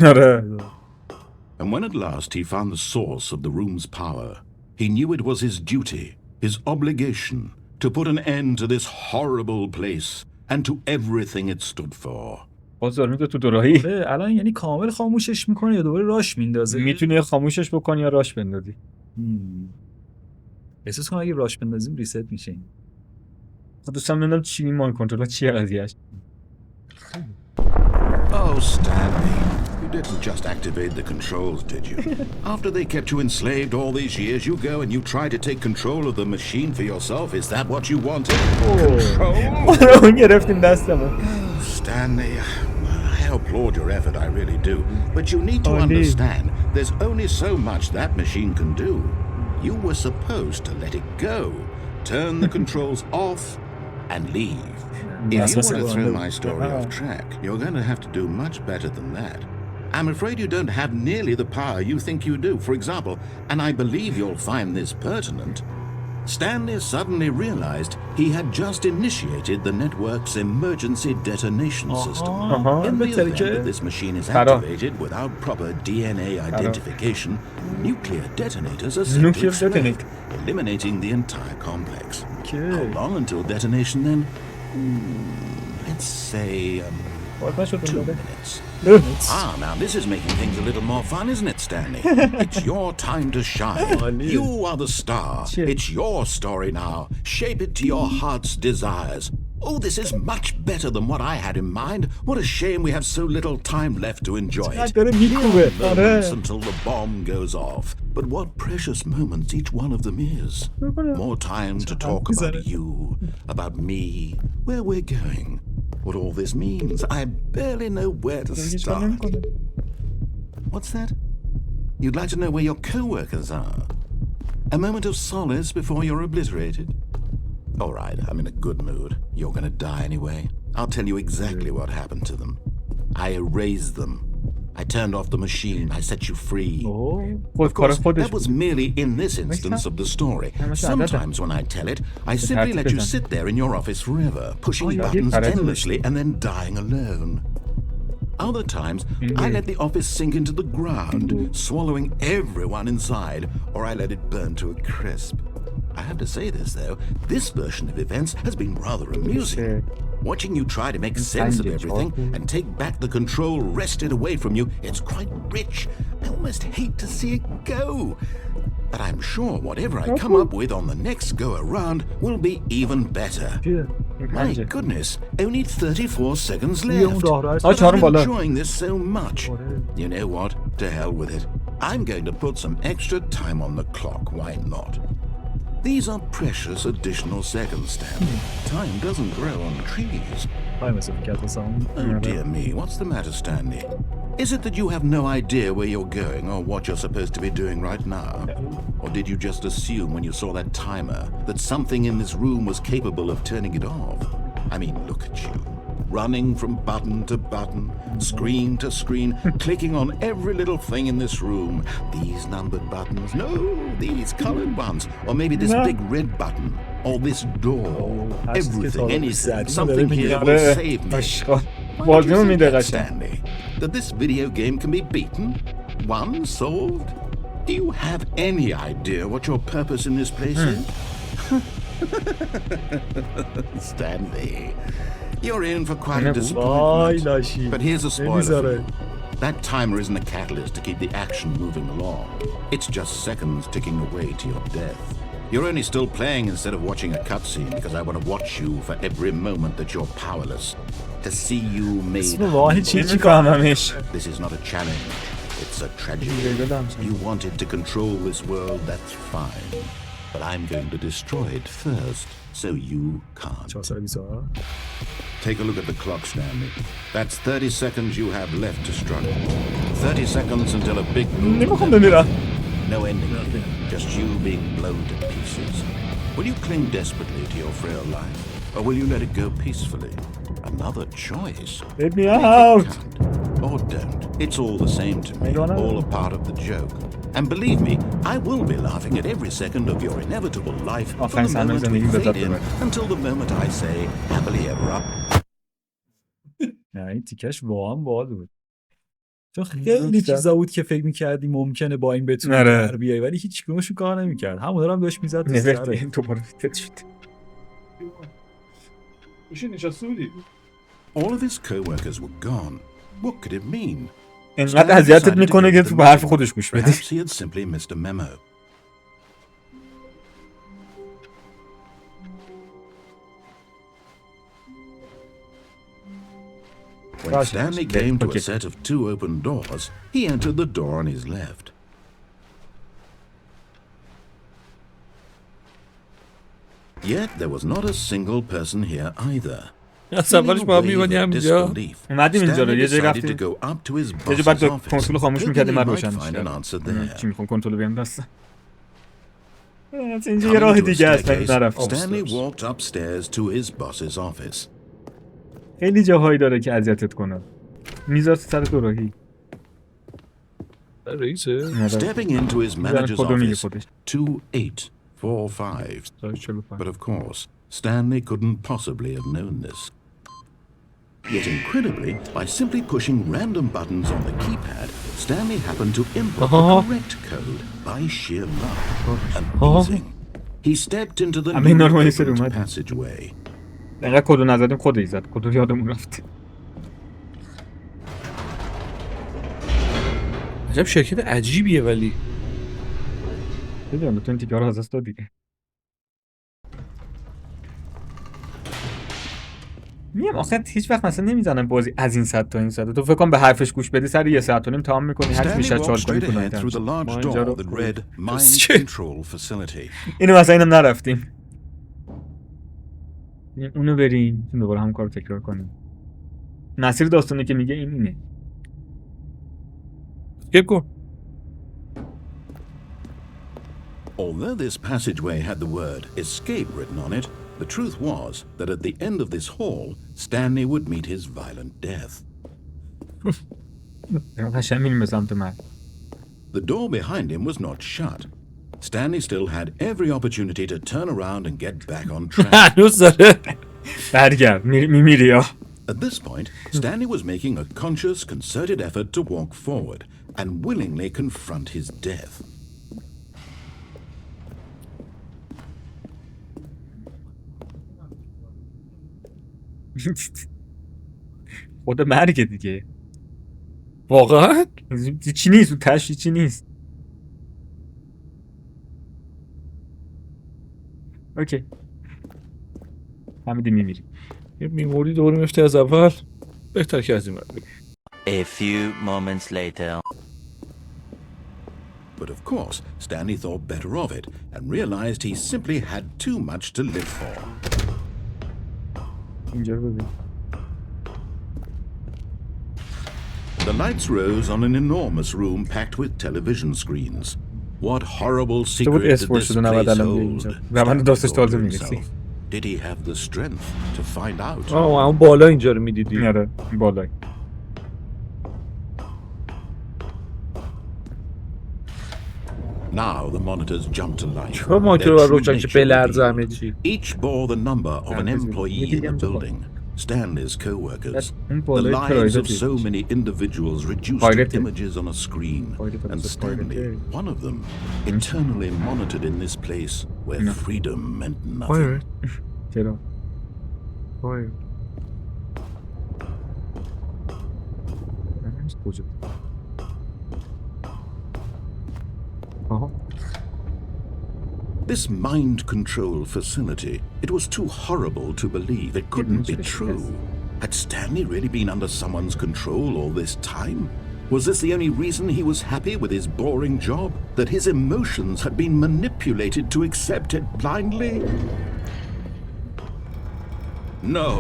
Speaker 3: And when at last he found the source of the room's power, he knew it was his duty, his obligation, to put an end to this horrible place and to everything it stood for.
Speaker 2: بازار میده تو دوراهی.
Speaker 5: الان یعنی کامل خاموشش میکنه یا دوباره راش میندازه؟
Speaker 2: میتونی یا خاموشش بکنی یا راش بندازی.
Speaker 5: احساس کنم اگه راش بندازیم ریست میشه این.
Speaker 2: دوستم نمیدونم چی این مان کنترل چیه قضیهش.
Speaker 3: Oh, Stanley, you didn't just activate the controls, did you? After they kept you enslaved all these years, you go and you try to take control of the machine for yourself. Is that what you wanted? Control?
Speaker 2: اون گرفتیم دستمون.
Speaker 3: Stanley, I applaud your effort, I really do. But you need to understand, there's only so much that machine can do. You were supposed to let it go, turn the controls off, and leave. If you want to throw my story off track, you're going to have to do much better than that. I'm afraid you don't have nearly the power you think you do. For example, and I believe you'll find this pertinent, Stanley suddenly realized he had just initiated the network's emergency detonation system. In the event that this machine is activated without proper DNA identification, nuclear detonators are simply fled, eliminating the entire complex. How long until detonation then? Let's say 2 minutes. Now this is making things a little more fun, isn't it, Stanley? It's your time to shine. You are the star. It's your story now. Shape it to your heart's desires. Oh, this is much better than what I had in mind. What a shame we have so little time left to enjoy it. Moments until the bomb goes off. But what precious moments each one of them is. More time to talk about you, about me, where we're going. What all this means. I barely know where to start. What's that? You'd like to know where your co-workers are? A moment of solace before you're obliterated? All right, I'm in a good mood. You're gonna die anyway. I'll tell you exactly what happened to them. I erased them. I turned off the machine. I set you free. Of course, that was merely in this instance of the story. Sometimes when I tell it, I simply let you sit there in your office forever, pushing buttons endlessly and then dying alone. Other times, I let the office sink into the ground, swallowing everyone inside, or I let it burn to a crisp. I have to say this, though, this version of events has been rather amusing. Watching you try to make sense of everything and take back the control wrested away from you, it's quite rich. I almost hate to see it go. But I'm sure whatever I come up with on the next go-around will be even better. My goodness, only 34 seconds left. But I'm enjoying this so much. You know what? To hell with it. I'm going to put some extra time on the clock, why not? These are precious additional seconds, Stanley. Time doesn't grow on trees. Oh dear me, what's the matter, Stanley? Is it that you have no idea where you're going or what you're supposed to be doing right now? Or did you just assume when you saw that timer that something in this room was capable of turning it off? I mean, look at you. Running from button to button, screen to screen, clicking on every little thing in this room. These numbered buttons, no, these colored ones. Or maybe this big red button, or this door. Everything, anything, something here will save me. Why do you think, Stanley, that this video game can be beaten? Won? Solved? Do you have any idea what your purpose in this place is? Stanley, you're in for quite a disappointment. But here's a spoiler for you. That timer isn't a catalyst to keep the action moving along. It's just seconds ticking away to your death. You're only still playing instead of watching a cutscene because I want to watch you for every moment that you're powerless. To see you made humble. This is not a challenge. It's a tragedy. You wanted to control this world, that's fine. But I'm going to destroy it first, so you can't. Take a look at the clock, Stanley. That's 30 seconds you have left to struggle. 30 seconds until a big move. No ending here, just you being blown to pieces. Will you cling desperately to your frail life, or will you let it go peacefully? Another choice.
Speaker 2: Let me out!
Speaker 3: Or don't. It's all the same to me, all a part of the joke. And believe me, I will be laughing at every second of your inevitable life from the moment we fade in until the moment I say happily ever up.
Speaker 1: نه این تیکش واقعا باحال بود. چون خیلی چیزا بود که فکر می‌کردی ممکنه با این بتونی در بیای ولی هیچ کدومشو کار نمی‌کرد. همون دارم بهش میزد تو سر.
Speaker 2: دوباره فیت شد.
Speaker 3: All of his co-workers were gone. What could it mean?
Speaker 2: اینقدر اذیتت میکنه که تو به حرف خودش گوش بدی.
Speaker 3: Perhaps he had simply missed a memo. When Stanley came to a set of 2 open doors, he entered the door on his left. Yet there was not a single person here either.
Speaker 1: اولش با هم می‌بینیم همینجا
Speaker 2: اومدیم اینجا رو یه جایی رفتیم یه جایی بعد کنسول خاموش می‌کردیم من روشن می‌کردم چی می‌خوام کنسول بیام دستم اینجا یه راه دیگه هست
Speaker 3: Stanley walked upstairs to his boss's office.
Speaker 2: خیلی جاهایی داره که اذیتت کنه میذاره سر دوراهی
Speaker 1: رئیسه
Speaker 3: Stepping into his manager's office 2845. But of course Stanley couldn't possibly have known this. Yet incredibly, by simply pushing random buttons on the keypad, Stanley happened to input the correct code by sheer luck. Amazing. He stepped into the new passageway.
Speaker 2: اینقدر کدو نزدیم خود ایزد کدو یادمون رفت
Speaker 1: عجب شرکت عجیبیه ولی
Speaker 2: بدونم به تو این تیکه رو از دست داد دیگه میم آخه هیچ وقت مثلا نمیزنم بازی از این ساعت تا این ساعت تو فکر کنم به حرفش گوش بدی سر 1 ساعت و نیم تمام میکنی هر چی میشه چارج کنی اینو مثلا اینم نرفتیم اونو بریم دوباره هم کارو تکرار کنیم مسیر داستانی که میگه اینه
Speaker 1: اسکیپ کن
Speaker 3: Although this passageway had the word escape written on it, the truth was that at the end of this hall, Stanley would meet his violent death. The door behind him was not shut. Stanley still had every opportunity to turn around and get back on track. At this point, Stanley was making a conscious, concerted effort to walk forward and willingly confront his death.
Speaker 2: خود مرگه دیگه
Speaker 1: واقعا؟
Speaker 2: چی نیست اون تشی چی نیست اوکی همینی میمیریم
Speaker 1: یه میموری دوباره میفته از اول بهتر که از این مرد
Speaker 4: A few moments later.
Speaker 3: But of course, Stanley thought better of it and realized he simply had too much to live for.
Speaker 2: اینجا رو ببین
Speaker 3: The lights rose on an enormous room packed with television screens. What horrible secret did this place hold? Did he have the strength to find out?
Speaker 6: اون بالا اینجا رو میدیدی.
Speaker 2: آره بالا.
Speaker 3: Now the monitors jumped to life.
Speaker 6: چرا مانیتور رو روشن که بلرزه همه چی؟
Speaker 3: Each bore the number of an employee in the building. Stanley's co-workers. The lives of so many individuals reduced to images on a screen. And Stanley, one of them, eternally monitored in this place where freedom meant nothing. This mind control facility, it was too horrible to believe. It couldn't be true. Had Stanley really been under someone's control all this time? Was this the only reason he was happy with his boring job? That his emotions had been manipulated to accept it blindly? No.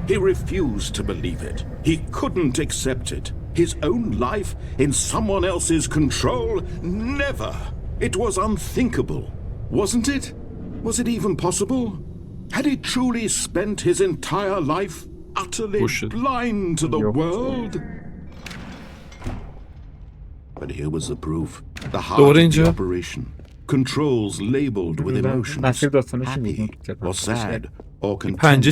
Speaker 3: He refused to believe it. He couldn't accept it. His own life in someone else's control? Never. It was unthinkable. Wasn't it? Was it even possible? Had he truly spent his entire life utterly blind to the world? But here was the proof. The heart of the operation. Controls labeled with emotions. Happy or sad or content.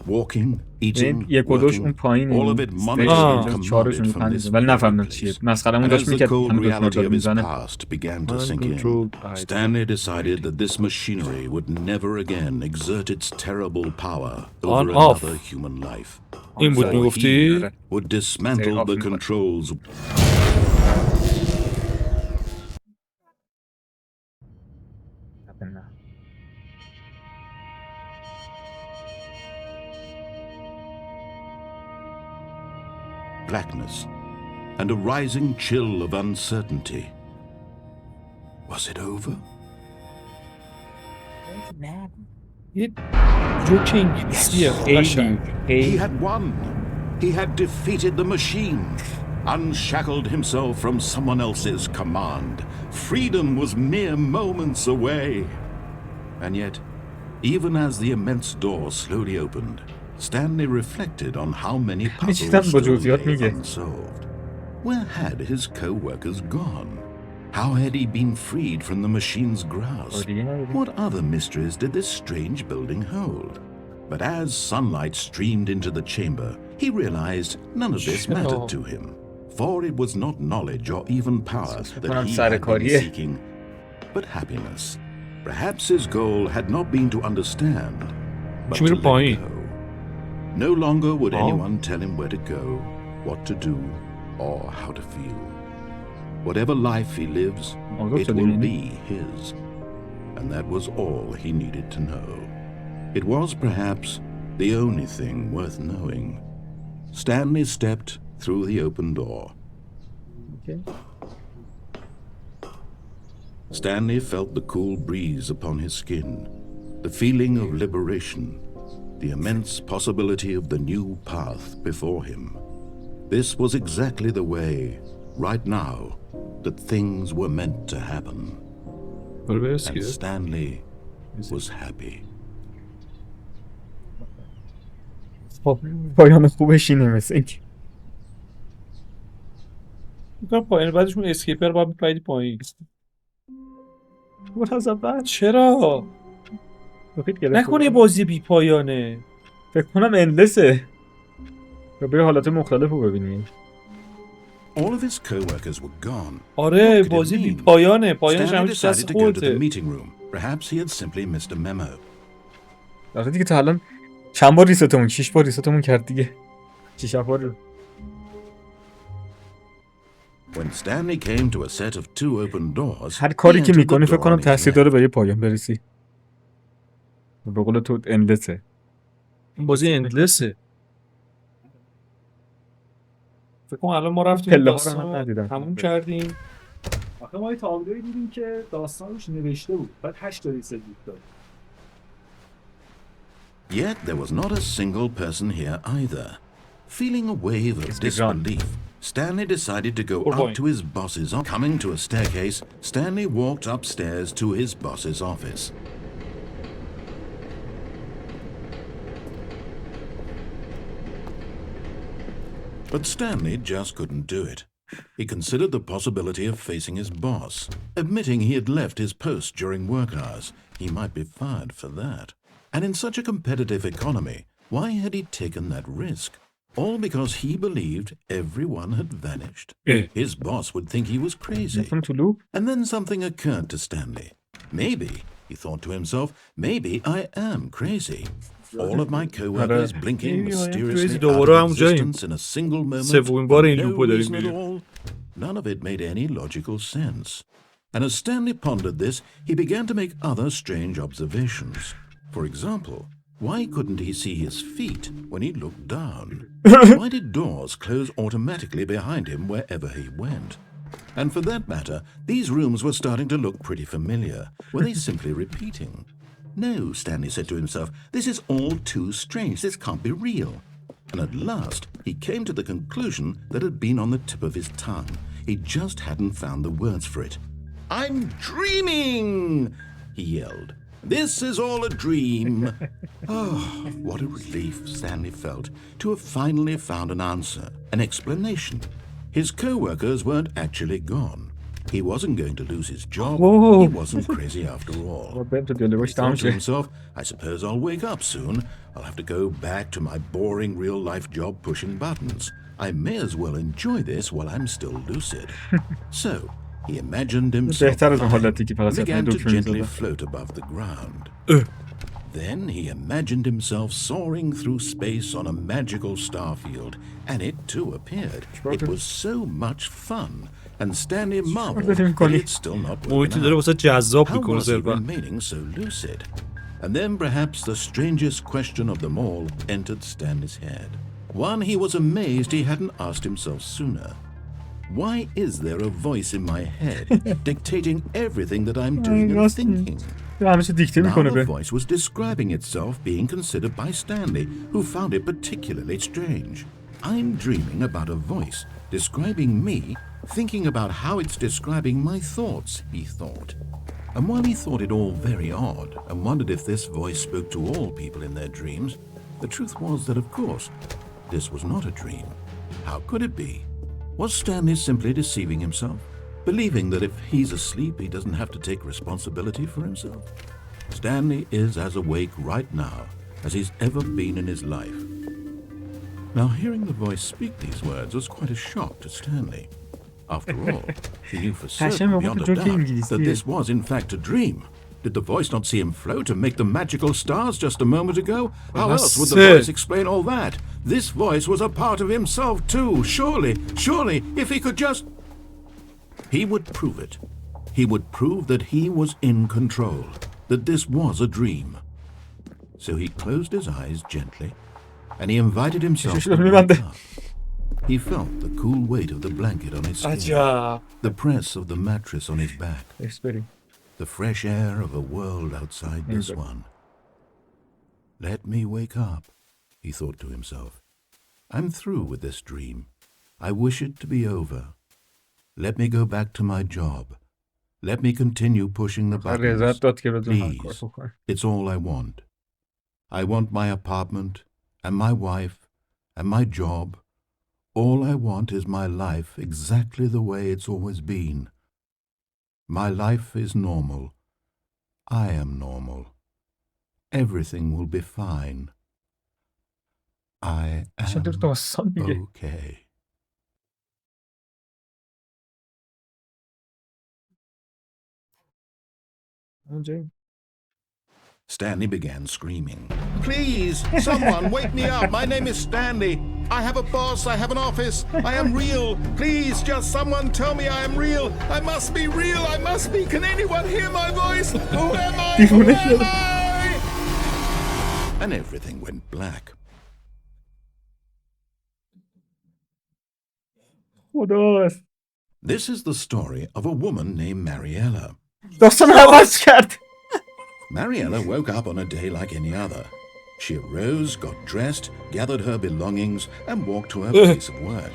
Speaker 3: Walking, eating, working. All of it monitored and commanded from this place. And as the cold reality of his past began to sink in, Stanley decided that this machinery would never again exert its terrible power over another human life. So he would dismantle the controls. Blackness and a rising chill of uncertainty. Was it over? He had won. He had defeated the machine, unshackled himself from someone else's command. Freedom was mere moments away. And yet, even as the immense door slowly opened, Stanley reflected on how many puzzles still lay unsolved. Where had his co-workers gone? How had he been freed from the machine's grasp? What other mysteries did this strange building hold? But as sunlight streamed into the chamber, he realized none of this mattered to him. For it was not knowledge or even power that he had been seeking, but happiness. Perhaps his goal had not been to understand, but to let go. No longer would anyone tell him where to go, what to do, or how to feel. Whatever life he lives, it will be his. And that was all he needed to know. It was perhaps the only thing worth knowing. Stanley stepped through the open door. Okay. Stanley felt the cool breeze upon his skin, the feeling of liberation, the immense possibility of the new path before him. This was exactly the way, right now, that things were meant to happen. And Stanley was happy.
Speaker 2: پایان خوبش اینه مثل اینکه
Speaker 6: میگم پایان بعدشون اسکیپر باید میپایدی پایین. چرا؟ نکنه بازی بی پایانه.
Speaker 2: فکر کنم اندلسه. بیا حالت مختلف رو ببینیم.
Speaker 3: All of his co-workers were gone.
Speaker 6: آره بازی بی پایانه. پایانش هم دست خودته.
Speaker 3: Perhaps he had simply missed a memo.
Speaker 2: آره دیگه تا الان چند بار ریستمون 6 بار ریستمون کرد دیگه. 6 بار.
Speaker 3: When Stanley came to a set of two open doors,
Speaker 2: هر کاری که میکنی فکر کنم تاثیر داره به یه پایان برسی. به قول تو اندلسه.
Speaker 6: این بازی اندلسه. فکر کنم الان ما رفتیم داستان تموم کردیم.
Speaker 5: آخه ما یه تابلوی دیدیم که داستانش نوشته بود. بعد 8 تا ریست داد.
Speaker 3: Yet there was not a single person here either. Feeling a wave of disbelief, Stanley decided to go up to his boss's office. Coming to a staircase, Stanley walked upstairs to his boss's office. But Stanley just couldn't do it. He considered the possibility of facing his boss. Admitting he had left his post during work hours, he might be fired for that. And in such a competitive economy, why had he taken that risk? All because he believed everyone had vanished. His boss would think he was crazy. And then something occurred to Stanley. Maybe, he thought to himself, maybe I am crazy. All of my co-workers blinking mysteriously out of existence in a single moment for no reason at all. None of it made any logical sense. And as Stanley pondered this, he began to make other strange observations. For example, why couldn't he see his feet when he looked down? Why did doors close automatically behind him wherever he went? And for that matter, these rooms were starting to look pretty familiar. Were they simply repeating? No, Stanley said to himself, this is all too strange. This can't be real. And at last, he came to the conclusion that had been on the tip of his tongue. He just hadn't found the words for it. I'm dreaming, he yelled. This is all a dream. Oh, what a relief Stanley felt to have finally found an answer, an explanation. His co-workers weren't actually gone. He wasn't going to lose his job. He wasn't crazy after all. He thought to himself, I suppose I'll wake up soon. I'll have to go back to my boring real-life job pushing buttons. I may as well enjoy this while I'm still lucid. So, he imagined himself began to gently float above the ground. Then he imagined himself soaring through space on a magical star field, and it too appeared. It was so much fun. And Stanley marveled that it's still not working out. How was he remaining so lucid? And then perhaps the strangest question of them all entered Stanley's head. One he was amazed he hadn't asked himself sooner. Why is there a voice in my head dictating everything that I'm doing and thinking? Now the voice was describing itself being considered by Stanley, who found it particularly strange. I'm dreaming about a voice describing me, thinking about how it's describing my thoughts, he thought. And while he thought it all very odd and wondered if this voice spoke to all people in their dreams, the truth was that, of course, this was not a dream. How could it be? Was Stanley simply deceiving himself, believing that if he's asleep he doesn't have to take responsibility for himself? Stanley is as awake right now as he's ever been in his life. Now, hearing the voice speak these words was quite a shock to Stanley. After all, he knew for certain beyond a doubt that this was in fact a dream. Did the voice not see him float and make the magical stars just a moment ago? How else would the voice explain all that? This voice was a part of himself too. Surely, if he could just... He would prove it. He would prove that he was in control, that this was a dream. So he closed his eyes gently, and he invited himself to wake up. He felt the cool weight of the blanket on his skin, the press of the mattress on his back, the fresh air of a world outside this one. Let me wake up, he thought to himself. I'm through with this dream. I wish it to be over. Let me go back to my job. Let me continue pushing the buttons. Please, it's all I want. I want my apartment, and my wife, and my job. All I want is my life exactly the way it's always been. My life is normal. I am normal. Everything will be fine. I am okay. Stanley began screaming. Please, someone wake me up. My name is Stanley. I have a boss. I have an office. I am real. Please, just someone tell me I am real. I must be real. I must be. Can anyone hear my voice? Who am I? Who am I? And everything went black. This is the story of a woman named Mariella. Mariella woke up on a day like any other. She arose, got dressed, gathered her belongings, and walked to her place of work.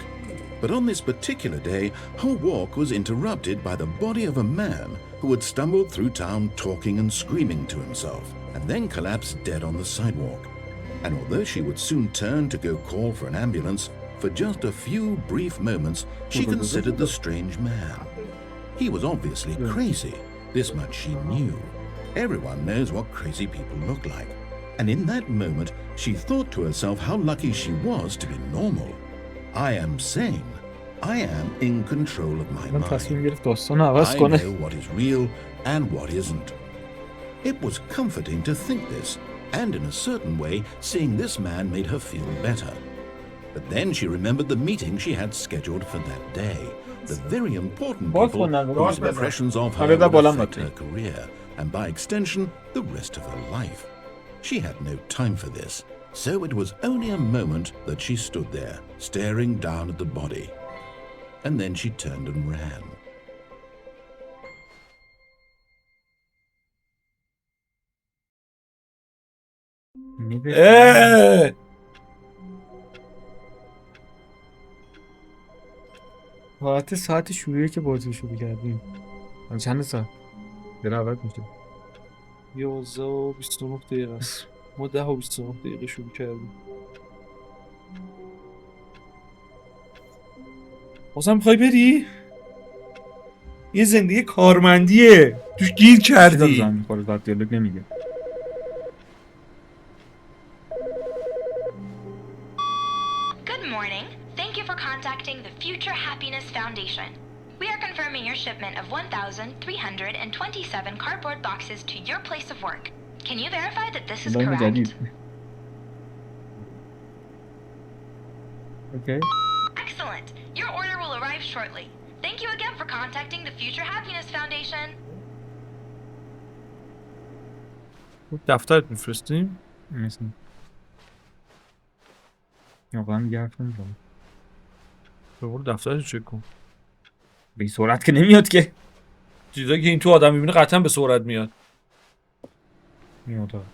Speaker 3: But on this particular day, her walk was interrupted by the body of a man who had stumbled through town talking and screaming to himself, and then collapsed dead on the sidewalk. And although she would soon turn to go call for an ambulance, for just a few brief moments, she considered the strange man. He was obviously crazy. This much she knew. Everyone knows what crazy people look like. And in that moment, she thought to herself how lucky she was to be normal. I am sane. I am in control of my mind. I know what is real and what isn't. It was comforting to think this, and in a certain way, seeing this man made her feel better. But then she remembered the meeting she had scheduled for that day. The very important people whose impressions of her would affect her career, and by extension, the rest of her life. She had no time for this, so it was only a moment that she stood there, staring down at the body. And then she turned and ran.
Speaker 2: ساعت شروعی که بازی شروع کردیم. چند ساعت؟ داره عوض میشه.
Speaker 6: 11 و 29 دقیقه است. ما 10 و 29 دقیقه شروع کردیم. بازم میخوای بری؟ یه زندگی کارمندیه. توش گیر کردی.
Speaker 2: میخوره بعد دیالوگ نمیگه.
Speaker 7: Good morning. Thank you for contacting the Future Happiness Foundation. We are confirming your shipment of 1,327 cardboard boxes to your place of work. Can you verify that this is correct?
Speaker 2: Okay.
Speaker 7: Excellent. Your order will arrive shortly. Thank you again for contacting the Future Happiness Foundation.
Speaker 6: دفترت میفرستیم؟
Speaker 2: مثلا واقعا دیگه حرف نمیزنم.
Speaker 6: برو دفترت چک کن.
Speaker 2: به این سرعت که نمیاد که.
Speaker 6: چیزایی که این تو آدم میبینه قطعا به سرعت میاد.
Speaker 2: میاد.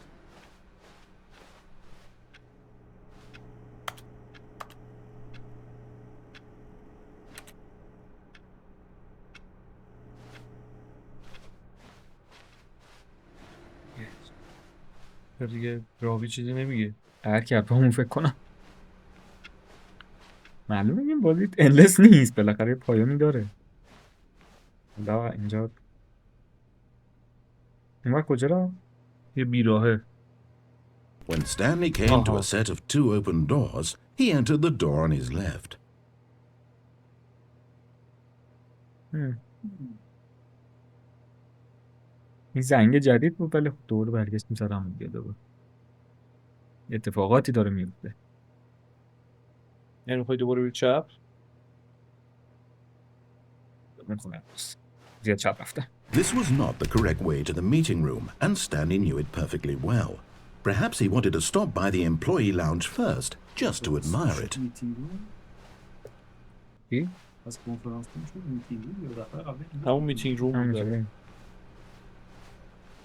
Speaker 6: دیگه راوی چیزی نمیگه.
Speaker 2: هر کی همون فکر کنم. معلومه این بازی انلس نیست، بالاخره پایانی داره. حالا اینجا این کجا را؟
Speaker 6: یه بیراهه.
Speaker 3: When Stanley came to a set of 2 open doors, he entered the door on his left.
Speaker 2: این زنگ جدید بود ولی دور برگشتیم سر همون دیگه دوباره. اتفاقاتی داره میفته.
Speaker 6: یعنی میخوای دوباره بری چپ؟
Speaker 2: زیاد چپ رفته.
Speaker 3: This was not the correct way to the meeting room, and Stanley knew it perfectly well. Perhaps he wanted to stop by the employee lounge first, just to admire it.
Speaker 6: همون میتینگ روم داره.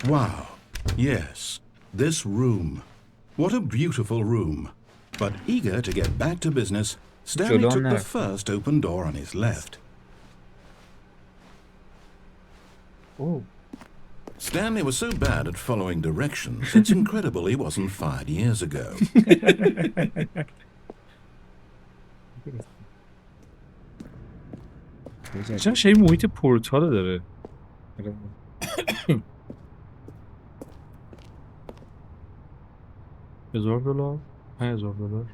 Speaker 3: Wow. Yes. This room. What a beautiful room. But eager to get back to business, Stanley took the first open door on his left.
Speaker 6: Oh.
Speaker 3: Stanley was so bad at following directions, it's incredible he wasn't fired years ago.
Speaker 6: چرا شایی محیط پورتال داره؟ $1,000 $5,000.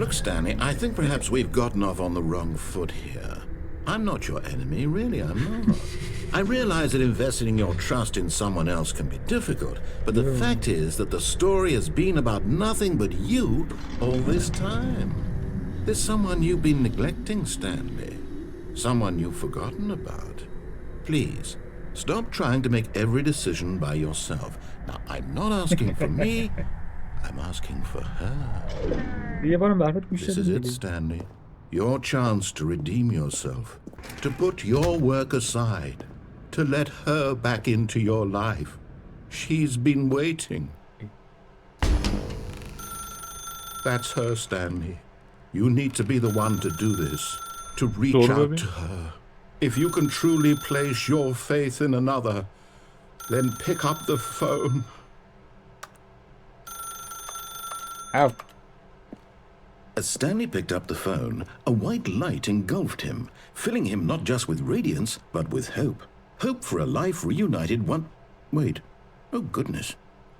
Speaker 3: Look, Stanley, I think perhaps we've gotten off on the wrong foot here. I'm not your enemy, really, I'm not. I realize that investing your trust in someone else can be difficult, but the fact is that the story has been about nothing but you all this time. There's someone you've been neglecting, Stanley. Someone you've forgotten about. Please, stop trying to make every decision by yourself. Now, I'm not asking for me, I'm asking for her. This is it, Stanley. Your chance to redeem yourself, to put your work aside, to let her back into your life. She's been waiting. That's her, Stanley. You need to be the one to do this, to reach out to her. If you can truly place your faith in another, then pick up the phone.
Speaker 2: How?
Speaker 3: As Stanley picked up the phone, a white light engulfed him, filling him not just with radiance, but with hope. Hope for a life reunited one... Wait. Oh, goodness.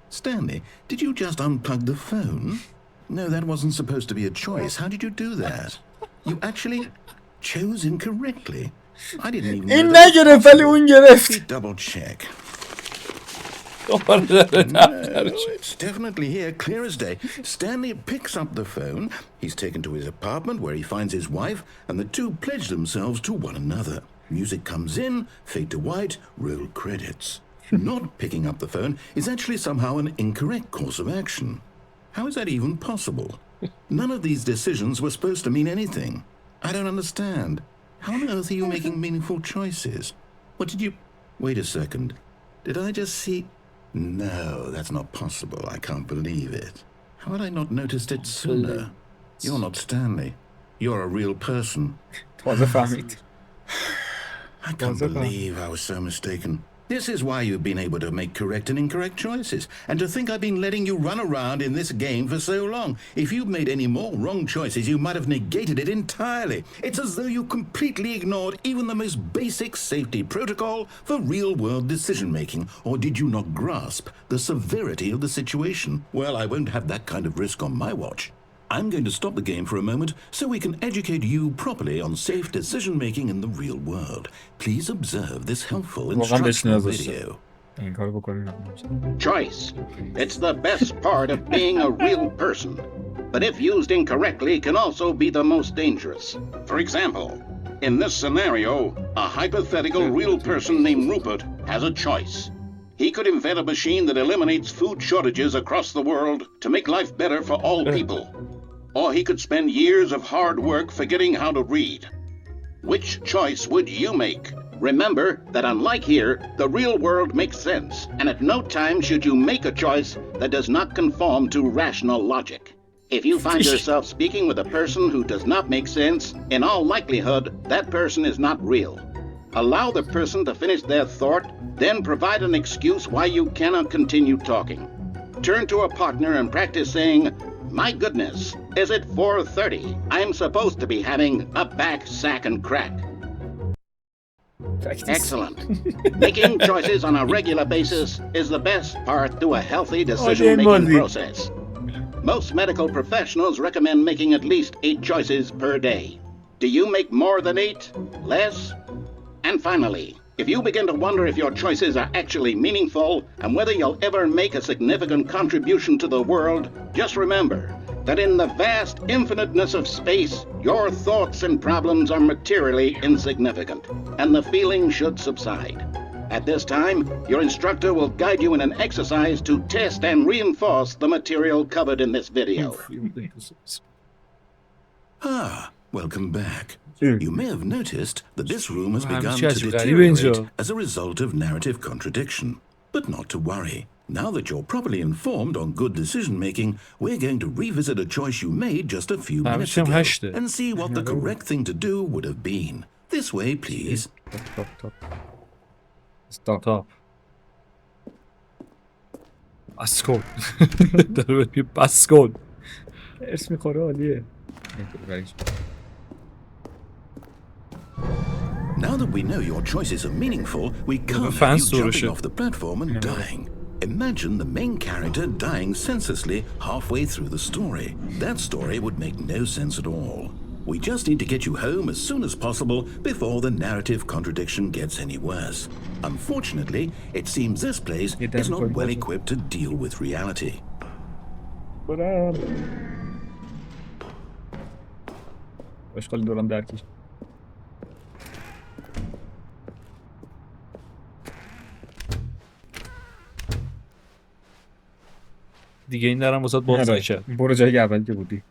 Speaker 3: Stanley, did you just unplug the phone? No, that wasn't supposed to be a choice. How did you do that? You actually chose incorrectly. I didn't even know
Speaker 2: این نگرفت ولی اون گرفت.
Speaker 3: double check.
Speaker 6: Oh,
Speaker 3: No, it's definitely here, clear as day. Stanley picks up the phone. He's taken to his apartment where he finds his wife, and the two pledge themselves to one another. Music comes in, fade to white, roll credits. Not picking up the phone is actually somehow an incorrect course of action. How is that even possible? None of these decisions were supposed to mean anything. I don't understand. How on earth are you making meaningful choices? What did you... Wait a second. Did I just see... No, that's not possible. I can't believe it. How had I not noticed it sooner? You're not Stanley. You're a real person.
Speaker 2: تازه فهمید.
Speaker 3: I can't believe I was so mistaken. This is why you've been able to make correct and incorrect choices. And to think I've been letting you run around in this game for so long. If you'd made any more wrong choices, you might have negated it entirely. It's as though you completely ignored even the most basic safety protocol for real-world decision-making. Or did you not grasp the severity of the situation? Well, I won't have that kind of risk on my watch. I'm going to stop the game for a moment so we can educate you properly on safe decision-making in the real world. Please observe this helpful instructional video.
Speaker 8: Choice. It's the best part of being a real person. But if used incorrectly, can also be the most dangerous. For example, in this scenario, a hypothetical real person named Rupert has a choice. He could invent a machine that eliminates food shortages across the world to make life better for all people. Or he could spend years of hard work forgetting how to read. Which choice would you make? Remember that unlike here, the real world makes sense, and at no time should you make a choice that does not conform to rational logic. If you find yourself speaking with a person who does not make sense, in all likelihood, that person is not real. Allow the person to finish their thought, then provide an excuse why you cannot continue talking. Turn to a partner and practice saying, "My goodness, is it 4:30? I'm supposed to be having a back, sack, and crack." Excellent. Making choices on a regular basis is the best part to a healthy decision-making process. Most medical professionals recommend making at least 8 choices per day. Do you make more than 8? Less? And finally, if you begin to wonder if your choices are actually meaningful and whether you'll ever make a significant contribution to the world, just remember that in the vast infiniteness of space, your thoughts and problems are materially insignificant, and the feeling should subside. At this time, your instructor will guide you in an exercise to test and reinforce the material covered in this video.
Speaker 3: Welcome back. You may have noticed that this room has begun to deteriorate as a result of narrative contradiction. But not to worry. Now that you're properly informed on good decision-making, we're going to revisit a choice you made just a few minutes ago and see what the correct thing to do would have been. This way, please.
Speaker 2: Stop.
Speaker 1: بسکن داره بگه بسکن ارس میخوره عالیه.
Speaker 3: Now that we know your choices are meaningful, we can't have you jumping off the platform and dying. Imagine the main character dying senselessly halfway through the story. That story would make no sense at all. We just need to get you home as soon as possible before the narrative contradiction gets any worse. Unfortunately, it seems this place is not well equipped to deal with reality.
Speaker 2: اشغال دوران درکش.
Speaker 1: دیگه این درم واسات باز نشه.
Speaker 2: برو جایی اول که بودی.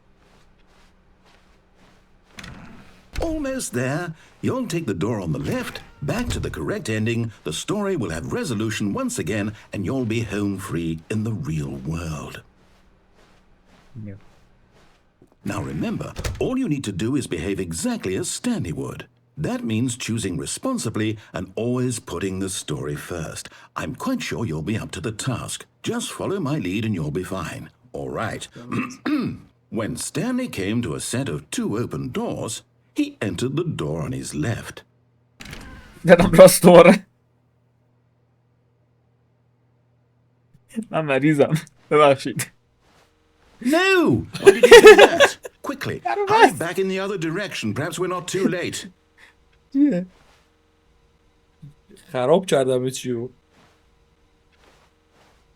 Speaker 3: Almost there. You'll take the door on the left, back to the correct ending, the story will have resolution once again, and you'll be home free in the real world. Now remember, all you need to do is behave exactly as Stanley would. That means choosing responsibly and always putting the story first. I'm quite sure you'll be up to the task. Just follow my lead and you'll be fine. All right. When Stanley came to a set of 2 open doors, he entered the door on his left.
Speaker 2: دادم راست دوباره. من مریضم. ببخشید.
Speaker 3: No! Why did you do that? Quickly, hurry back in the other direction. Perhaps we're not too late.
Speaker 6: خراب کردم چیو.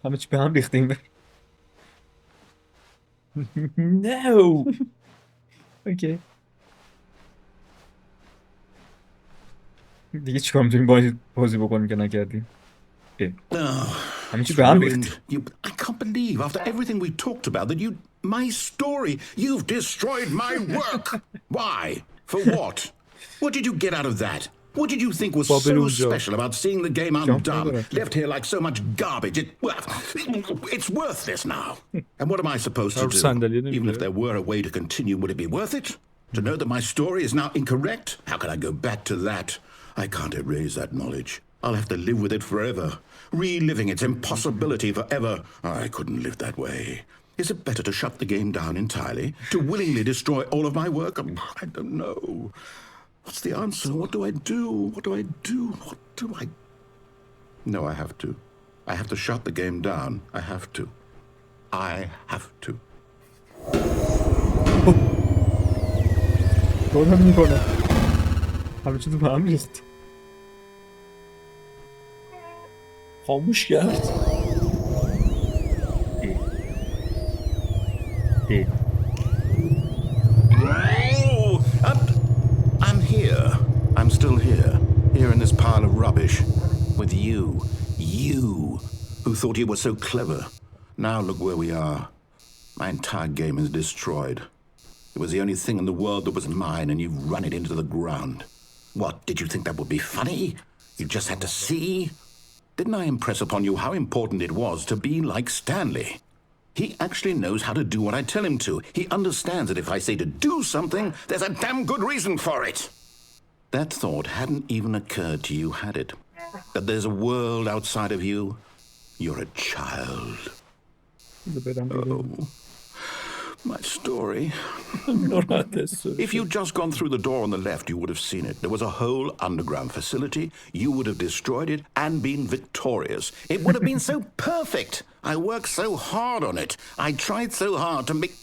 Speaker 2: همه چی به هم ریختیم.
Speaker 6: No.
Speaker 2: اوکی. دیگه چیکار می‌تونیم بازی بکنیم که نکردیم؟ همه چی به هم ریخت.
Speaker 3: I can't believe after everything we talked about that my story, you've destroyed my work. Why? For what? What did you get out of that? What did you think was so special about seeing the game undone, left here like so much garbage? It's worthless now. And what am I supposed to do? Even if there were a way to continue, would it be worth it? To know that my story is now incorrect? How can I go back to that? I can't erase that knowledge. I'll have to live with it forever, reliving its impossibility forever. I couldn't live that way. Is it better to shut the game down entirely? To willingly destroy all of my work? I don't know. What's the answer? What do I do? What do I do? What do I... No, I have to. I have to shut the game down. I have to. I have to.
Speaker 2: دارن میکنه. همه چیز به هم ریخت.
Speaker 6: خاموش کرد.
Speaker 3: I'm here. I'm still here. Here in this pile of rubbish. With you. You. Who thought you were so clever. Now look where we are. My entire game is destroyed. It was the only thing in the world that was mine, and you've run it into the ground. What, did you think that would be funny? You just had to see? Didn't I impress upon you how important it was to be like Stanley? He actually knows how to do what I tell him to. He understands that if I say to do something, there's a damn good reason for it. That thought hadn't even occurred to you, had it? That there's a world outside of you? You're a child. Oh, my story. If you'd just gone through the door on the left, you would have seen it. There was a whole underground facility. You would have destroyed it and been victorious. It would have been so perfect. I worked so hard on it. I tried so hard to make...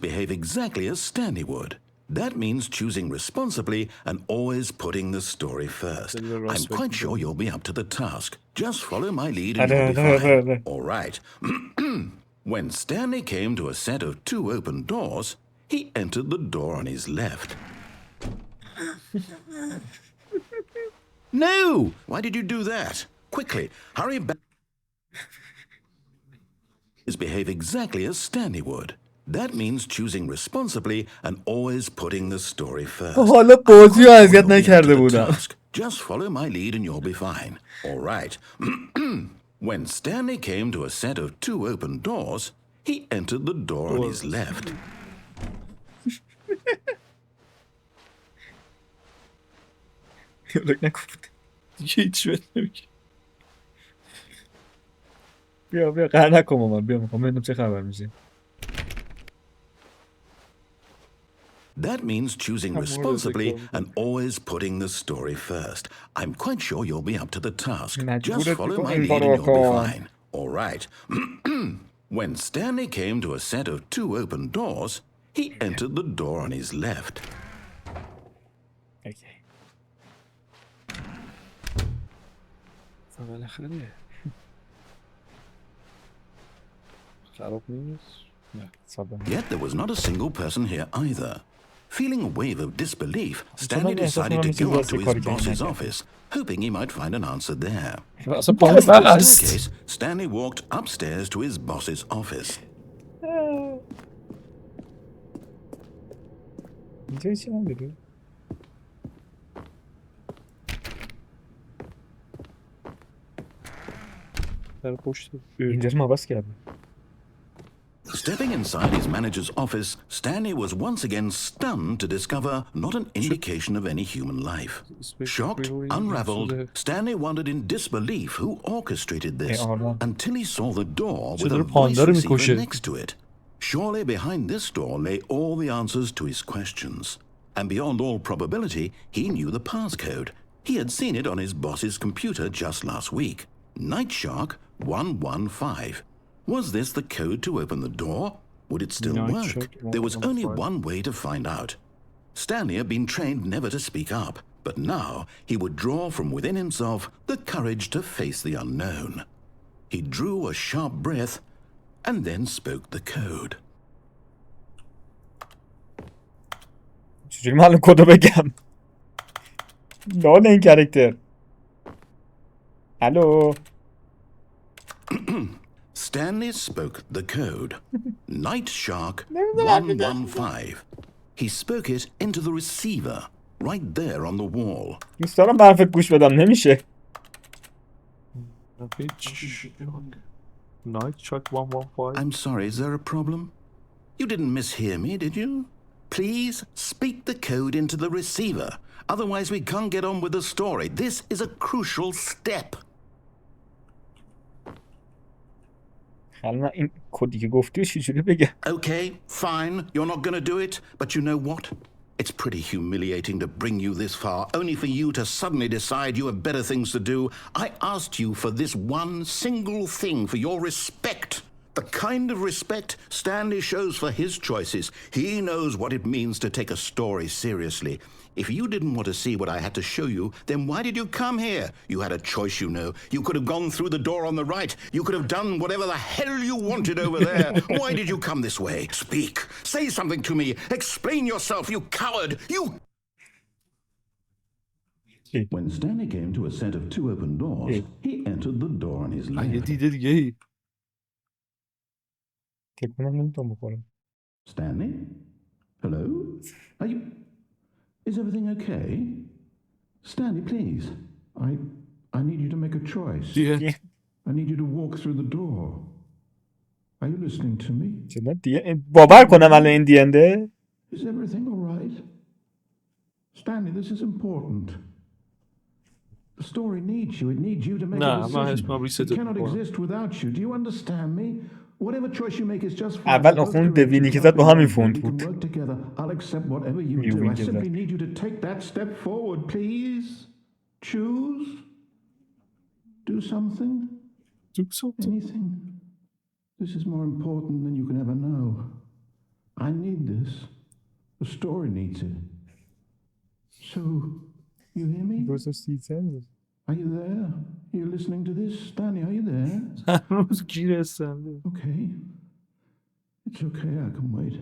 Speaker 3: behave exactly as Stanley would. That means choosing responsibly and always putting the story first. I'm quite sure you'll be up to the task. Just follow my lead and you'll be fine. All right. When Stanley came to a set of 2 open doors, he entered the door on his left. No! Why did you do that? Quickly, hurry back. Behave exactly as Stanley would. That means choosing responsibly and always putting the story first.
Speaker 2: حالا بازی رو اذیت نکرده بودم.
Speaker 3: Just follow my lead and you'll be fine. All right. When Stanley came to a set of 2 open doors, he entered the door on his left.
Speaker 2: بیا قهر نکن مامان. بیا میخوام ببینم چه خبر میشه.
Speaker 3: That means choosing responsibly and always putting the story first. I'm quite sure you'll be up to the task. Just follow my lead and you'll be fine. All right. When Stanley came to a set of 2 open doors, he entered the door on his left.
Speaker 2: Okay.
Speaker 3: Yet there was not a single person here either. Feeling a wave of disbelief, Stanley decided to go up to his boss's office, hoping he might find an answer there. In that case, Stanley walked upstairs to his boss's office. Stepping inside his manager's office, Stanley was once again stunned to discover not an indication of any human life. Shocked, unraveled, Stanley wondered in disbelief who orchestrated this until he saw the door with a voice receiver next to it. Surely behind this door lay all the answers to his questions. And beyond all probability, he knew the passcode. He had seen it on his boss's computer just last week. Night Shark 115. Was this the code to open the door? Would it still work? There was only one way to find out. Stanley had been trained never to speak up, but now he would draw from within himself the courage to face the unknown. He drew a sharp breath and then spoke the code.
Speaker 2: چجوری من الان کدو بگم؟ لال این کاراکتر. الو.
Speaker 3: Stanley spoke the code. Night Shark 115. He spoke it into the receiver, right there on the wall.
Speaker 2: دوست دارم برفت گوش بدم نمیشه.
Speaker 6: Night Shark 115.
Speaker 3: I'm sorry, is there a problem? You didn't mishear me, did you? Please speak the code into the receiver. Otherwise we can't get on with the story. This is a crucial step.
Speaker 2: حالا این کدی که گفتی چجوری بگم؟
Speaker 3: Okay, fine. You're not going to do it, but you know what? It's pretty humiliating to bring you this far, only for you to suddenly decide you have better things to do. I asked you for this one single thing, for your respect. The kind of respect Stanley shows for his choices. He knows what it means to take a story seriously. If you didn't want to see what I had to show you, then why did you come here? You had a choice, you know. You could have gone through the door on the right. You could have done whatever the hell you wanted over there. Why did you come this way? Speak. Say something to me. Explain yourself, you coward. You... When Stanley came to a set of two open doors, he entered the door on his left. Stanley? Hello? Are you... Is everything okay? Stanley, please. I need you to make a choice.
Speaker 6: Yeah.
Speaker 3: I need you to walk through the door. Are you listening to me?
Speaker 2: باور کنم الان این دینده؟
Speaker 3: Is everything all right? Stanley, this is important. The story needs you. It needs you to make a decision. It cannot exist without you. Do you understand me? Whatever choice you make is just fine.
Speaker 2: اول اون دوینی که زد با همین فونت بود.
Speaker 3: I'll accept whatever you do. I simply need you to take that step forward, please. Choose. Do something.
Speaker 6: Do something.
Speaker 3: Anything. This is more important than you can ever know. I need this. The story needs it. So, you hear me? Are you there? Are you listening to this? Stanley, are you there? Okay. It's okay, I can wait.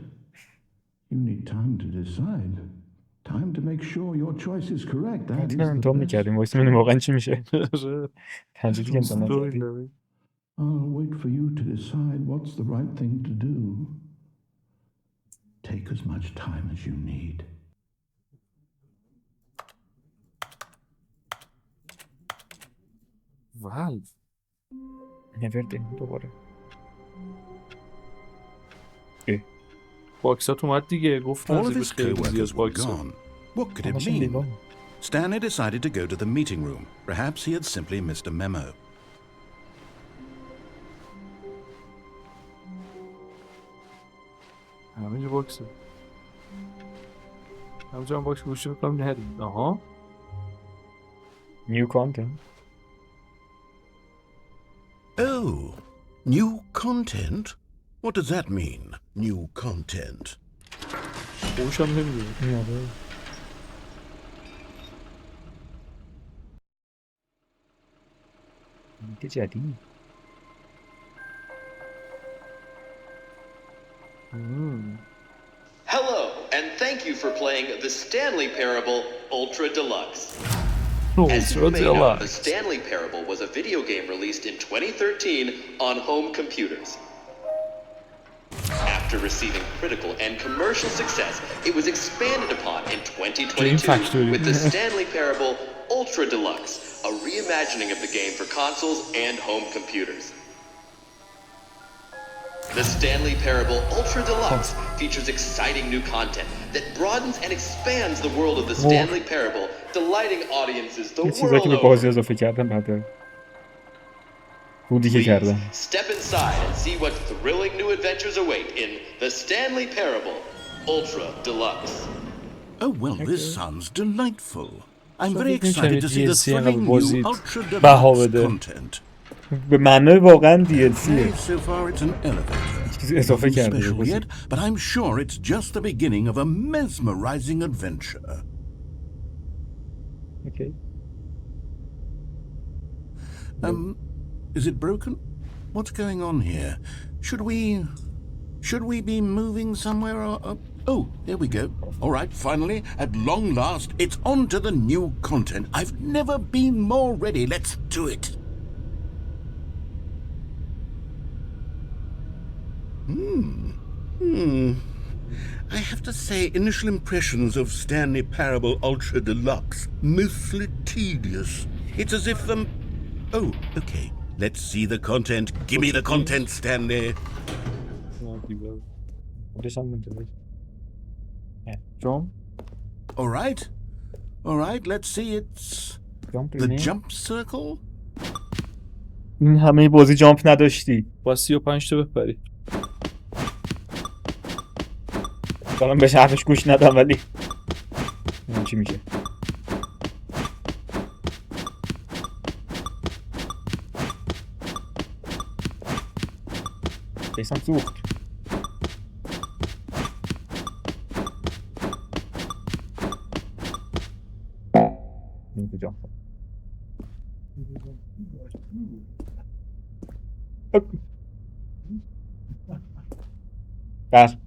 Speaker 3: You need time to decide. Time to make sure your choice is correct. That is the best. I'll wait for you to decide what's the right thing to do. Take as much time as you need.
Speaker 6: Valve.
Speaker 2: دوباره.
Speaker 6: باکسات اومد دیگه گفتم
Speaker 3: All of his co-workers were gone. What could it mean? Stanley decided to go to the meeting room. Perhaps he had simply missed a memo.
Speaker 6: همینجا باکسه. همینجا باکس گوشی بکنم نهدیم. آها.
Speaker 2: New content.
Speaker 3: Oh, new content? What does that mean, new content?
Speaker 6: خوشم نمیده.
Speaker 2: جدید.
Speaker 9: Hello, and thank you for playing the Stanley Parable Ultra Deluxe. As you may know, the Stanley Parable was a video game released in 2013 on home computers. After receiving critical and commercial success, it was expanded upon in 2022 with the Stanley Parable Ultra Deluxe, a reimagining of the game for consoles and home computers. The Stanley Parable Ultra Deluxe features exciting new content that broadens and expands the world of the Stanley Parable, delighting audiences the
Speaker 2: چیزایی که به
Speaker 9: world
Speaker 2: بازی
Speaker 9: over.
Speaker 2: اضافه کردم بعد بودی که کردم.
Speaker 9: Step inside and see what thrilling new adventures await in The Stanley Parable Ultra Deluxe.
Speaker 3: Oh, well, this sounds delightful. I'm very excited to see the thrilling new Ultra
Speaker 2: Deluxe
Speaker 3: content.
Speaker 2: به معنای واقعا DLC.
Speaker 3: So far it's an elevator.
Speaker 2: چیزی اضافه کرده.
Speaker 3: Special yet, but I'm sure it's just the beginning of a mesmerizing adventure.
Speaker 2: Okay.
Speaker 3: Is it broken? What's going on here? Should we be moving somewhere or... Oh, there we go. All right, finally, at long last, it's on to the new content. I've never been more ready. Let's do it. I have to say, initial impressions of Stanley Parable Ultra Deluxe, mostly tedious. It's as if Oh, okay. Let's see the content. Give me the content, Stanley. All right, let's see. It's the jump circle.
Speaker 2: این همه بازی جامپ نداشتی.
Speaker 6: با 35 تا بپری.
Speaker 2: دارم به حرفش گوش ندم ولی چی میشه. بیسم سوخت. نمیده جامپ. بر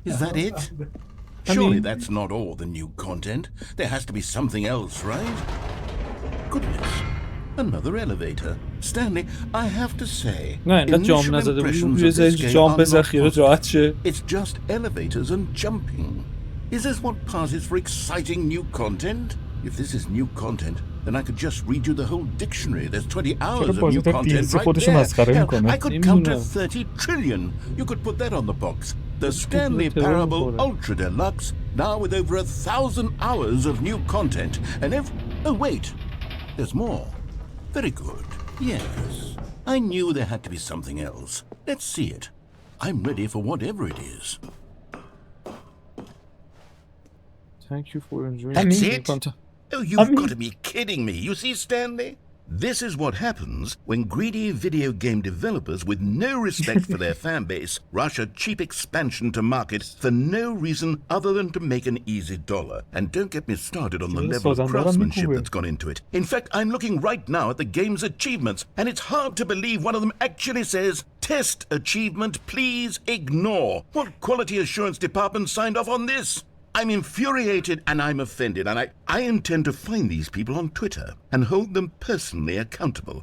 Speaker 3: Is that it? Surely that's not all the new content. There has to be something else, right? Goodness. Another elevator. Stanley, I have to say, initial impressions of this game are not positive. It's just elevators and jumping. Is this what passes for exciting new content? If this is new content, then I could just read you the whole dictionary. There's 20 hours of new content right there. Hell, I could count to 30 trillion. You could put that on the box. The Stanley Parable Ultra Deluxe, now with over 1,000 hours of new content. And oh wait, there's more. Very good. Yes. I knew there had to be something else. Let's see it. I'm ready for whatever it is.
Speaker 6: Thank you for enjoying
Speaker 3: That's it? Oh, you've got to be kidding me. You see, Stanley? This is what happens when greedy video game developers with no respect for their fan base rush a cheap expansion to market for no reason other than to make an easy dollar. And don't get me started on the level of craftsmanship that's gone into it. In fact, I'm looking right now at the game's achievements, and it's hard to believe one of them actually says, "Test achievement, please ignore." What quality assurance department signed off on this? I'm infuriated and I'm offended, and I intend to find these people on Twitter and hold them personally accountable.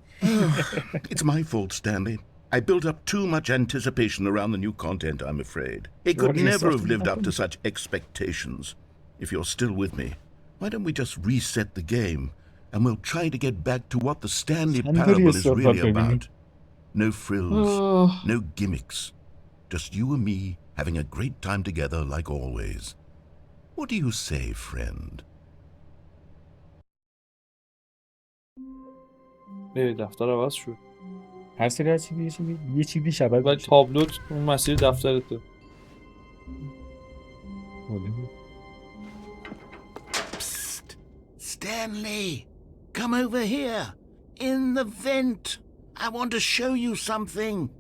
Speaker 3: It's my fault, Stanley. I built up too much anticipation around the new content, I'm afraid. It could never have lived up to such expectations. If you're still with me, why don't we just reset the game and we'll try to get back to what the Stanley Parable is really about. No frills, no gimmicks. Just you and me having a great time together like always. What do you say, friend?
Speaker 6: دفتر عوض شد.
Speaker 2: هر سری یه چیزی شبیه
Speaker 6: ولی تابلوت اون مسیر دفترته.
Speaker 3: Psst. Stanley, come over here. In the vent. I want to show you something.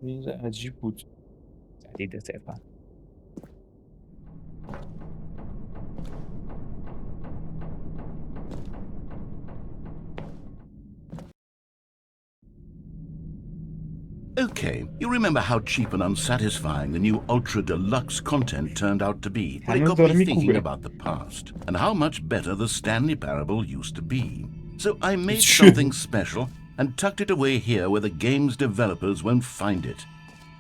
Speaker 6: این عجیب بود.
Speaker 2: جدید صرفا.
Speaker 3: Okay, you remember how cheap and unsatisfying the new Ultra Deluxe content turned out to be? Well, it got me thinking about the past and how much better the Stanley Parable used to be. So I made something special and tucked it away here where the game's developers won't find it.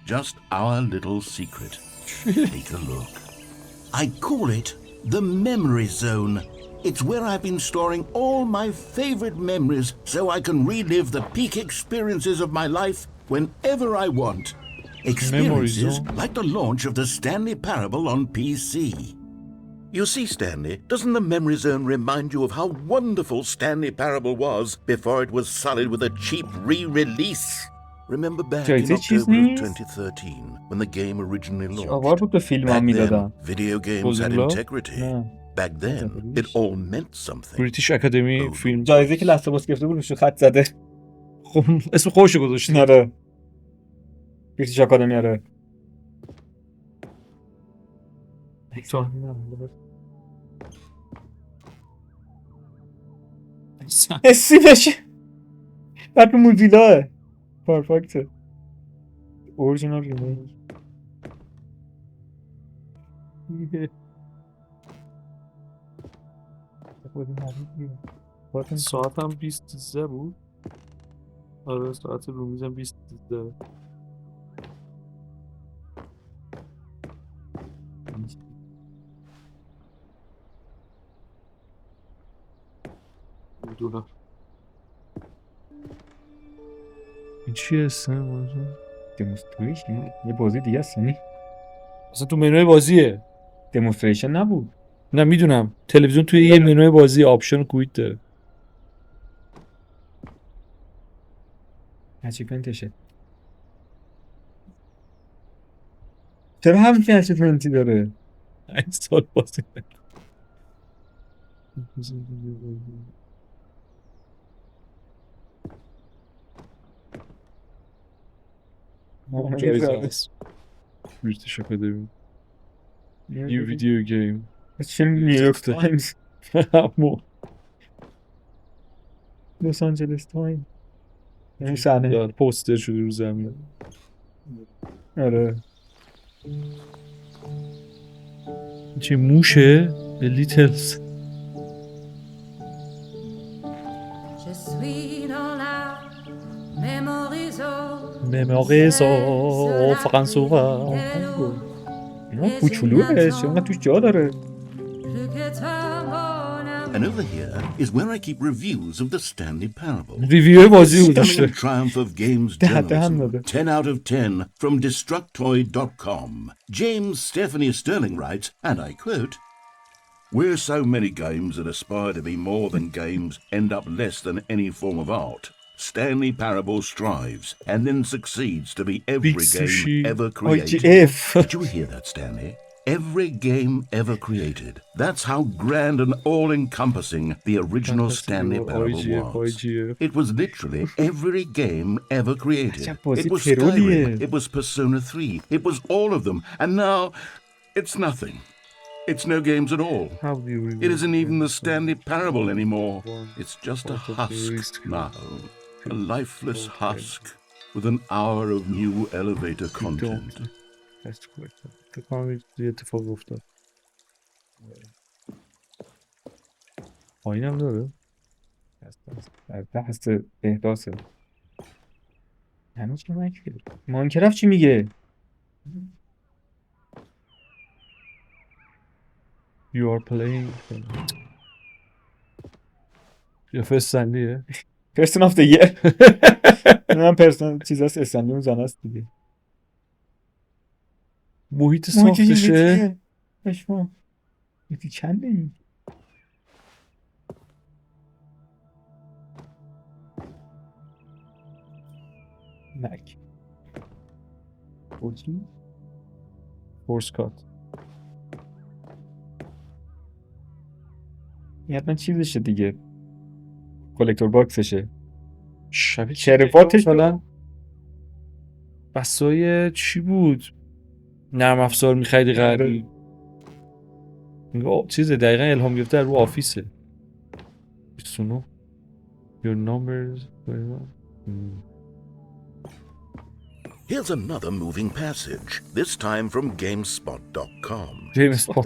Speaker 3: Just our little secret. Take a look. I call it the Memory Zone. It's where I've been storing all my favorite memories so I can relive the peak experiences of my life whenever I want. Experiences like the launch of the Stanley Parable on PC. You see, Stanley, doesn't the memory zone remind you of how wonderful Stanley Parable was before it was sullied with a cheap re-release? Remember back in October of 2013 when the game originally launched? Back then, video games had integrity. Back then, it all meant something.
Speaker 6: بریتیش اکادمی فیلم
Speaker 2: جایزه که لست باس گرفته بود روش خط زده.
Speaker 6: خب اسم خودشو گذاشتن.
Speaker 2: آره. بریتیش اکادمی آره. اسی بشه. بعد موزیلاه. پرفکته. اورجینال ریمیک.
Speaker 6: ساعت هم 20 بود. آره ساعت رومیزم 20 $2. این چیه اسم؟
Speaker 2: دمونستریشن یه بازی دیگه است یعنی
Speaker 6: اصلا تو منوی بازیه.
Speaker 2: دمونستریشن نبود.
Speaker 6: نه میدونم تلویزیون توی یه منوی بازی آپشن کویت داره.
Speaker 2: اچیومنتشه. چرا همچین اچیومنتی داره؟
Speaker 6: 8 سال بازی بریتیش اکادمی یه ویدیو گیم
Speaker 2: چه نیویورک تایمز لس آنجلس تایم این صحنه
Speaker 6: پوستر شده رو زمین.
Speaker 2: آره
Speaker 6: چه موشه لیتلز مموریزو فرانسوا
Speaker 2: اینا کوچولوه چون توش جا داره.
Speaker 3: And over here is where I keep reviews of the Stanley Parable.
Speaker 6: ریویو بازی بود داشته.
Speaker 3: Stunning triumph of games journalism. 10 out of 10 from Destructoid.com. James Stephanie Sterling writes, and I quote, "Where so many games that aspire to be more than games end up less than any form of art, Stanley Parable strives and then succeeds to be every game ever created." Did you hear that, Stanley? Every game ever created. That's how grand and all-encompassing the original Stanley Parable was. It was literally every game ever created. It was Skyrim, it was Persona 3, it was all of them, and now it's nothing. It's no games at all. It isn't even the Stanley Parable anymore. It's just a husk now. A lifeless husk with an hour of new elevator content.
Speaker 6: یه اتفاق افتاد. پایین هم داره؟
Speaker 2: دست احداثه. هنوز که ماینکرافت چی میگه؟
Speaker 6: You are playing یا استنلیه؟
Speaker 2: Person of the year. من پرسون چیز هست استنلی اون زن هست دیگه.
Speaker 6: محیط ساختشه
Speaker 2: بشما یکی چنده این؟ مک
Speaker 6: بوچی؟ فورس کات
Speaker 2: این حتما چیزشه دیگه کلکتور باکسشه
Speaker 6: شبیه
Speaker 2: شرفاتش حالا
Speaker 6: بسای چی بود؟ نرم افزار می‌خریدی غربی چیزه دقیقا الهام گرفته رو آفیسه 29 Your numbers
Speaker 3: Here's another moving passage, this time from GameSpot.com.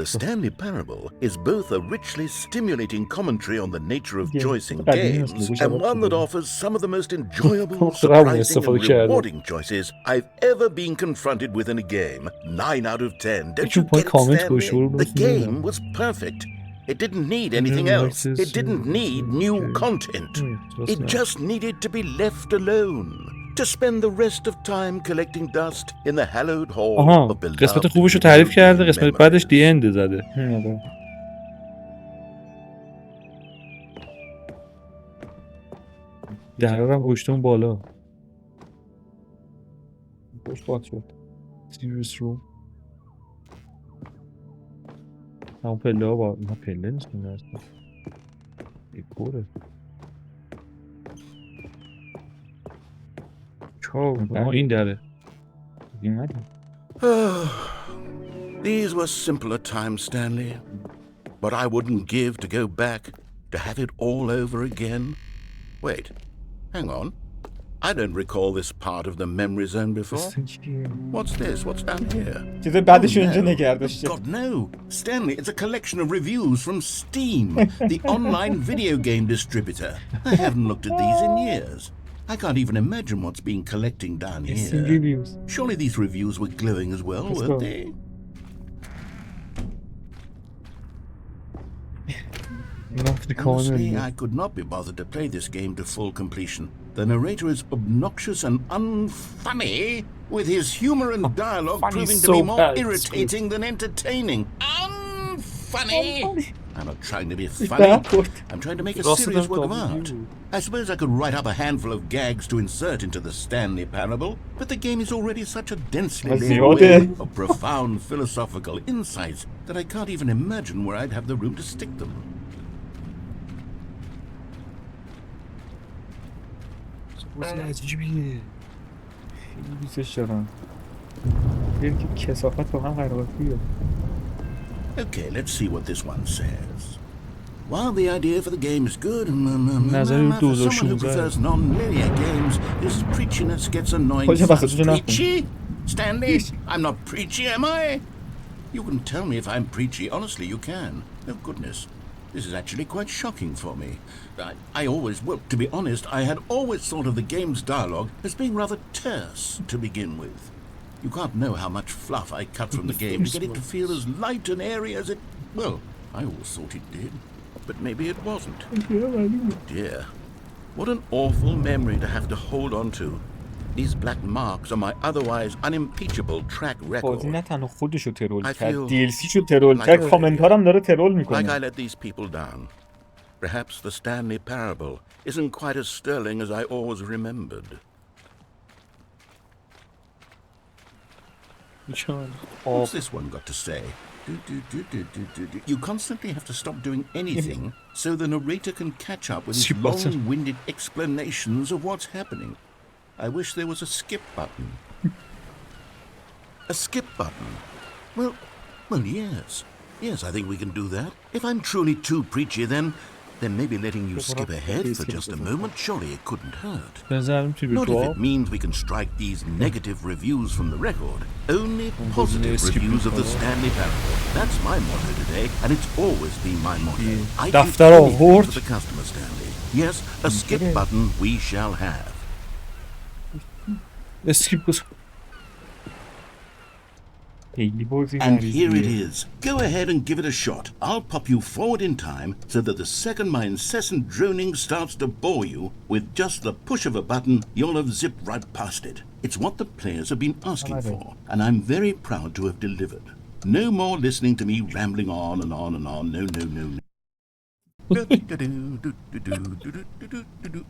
Speaker 3: The Stanley Parable is both a richly stimulating commentary on the nature of choice in games and one that offers some of the most enjoyable, surprising and rewarding choices I've ever been confronted with in a game. 9 out of 10. Don't you get it, Stanley? The game was perfect. It didn't need anything else. It didn't need new content. It just needed to be left alone. To spend the rest of time collecting dust in the hallowed hall of beloved.
Speaker 6: قسمت خوبشو تعریف کرده، قسمت بعدش دی اند زده. درارم گوشتون بالا. خوش باد شد. سیریس رو. همون پله ها با اینا پله نیست که نرسه. ایپوره. این داره.
Speaker 3: These were simpler times, Stanley. But I wouldn't give to go back to have it all over again. Wait, hang on. I don't recall this part of the memory zone before. What's this? What's down here? God, no. Stanley, it's a collection of reviews from Steam, the online video game distributor. I haven't looked at these in years. I can't even imagine what's been collecting down here. Surely these reviews were glowing as well, weren't they? Honestly, I could not be bothered to play this game to full completion. The narrator is obnoxious and unfunny, with his humor and dialogue proving to be more irritating than entertaining. Unfunny! I'm not trying to be funny. I'm trying to make a serious work of art. I suppose I could write up a handful of gags to insert into the Stanley Parable, but the game is already such a densely laid web of profound philosophical insights that I can't even imagine where I'd have the room to stick them.
Speaker 6: بازی عجیبیه. خیلی دوستش دارم. دیدیم که کثافت با هم قراراتیه.
Speaker 3: Okay, let's see what this one says. While the idea for the game is good, for someone who prefers non-linear games, this preachiness gets annoying. Preachy? Stanley, I'm not preachy, am I? You can tell me if I'm preachy. Honestly, you can. Oh, goodness. This is actually quite shocking for me. Well, to be honest, I had always thought of the game's dialogue as being rather terse to begin with. You can't know how much fluff I cut from the game to get it to feel as light and airy as it... Well, I always thought it did, but maybe it wasn't. Dear, what an awful memory to have to hold on to. These black marks on my otherwise unimpeachable track record.
Speaker 2: بازی نه تنها خودشو ترول کرد، DLC شو ترول کرد، کامنتارم داره ترول میکنه.
Speaker 3: Like I let these people down. Perhaps the Stanley Parable isn't quite as sterling as I always remembered. What's this one got to say? You constantly have to stop doing anything so the narrator can catch up with his long-winded explanations of what's happening. I wish there was a skip button. A skip button? Well, yes. Yes, I think we can do that. If I'm truly too preachy, then maybe letting you skip ahead for just a moment, surely it couldn't hurt. Not if it means we can strike these negative reviews from the record. Only positive reviews of the Stanley Parable. That's my motto today, and it's always been my motto. I
Speaker 6: دفتر
Speaker 3: for the customer, Stanley. Yes, a skip button we shall have. And here it is. Go ahead and give it a shot. I'll pop you forward in time so that the second my incessant droning starts to bore you, with just the push of a button, you'll have zipped right past it. It's what the players have been asking for, and I'm very proud to have delivered. No more listening to me rambling on and on and on. No.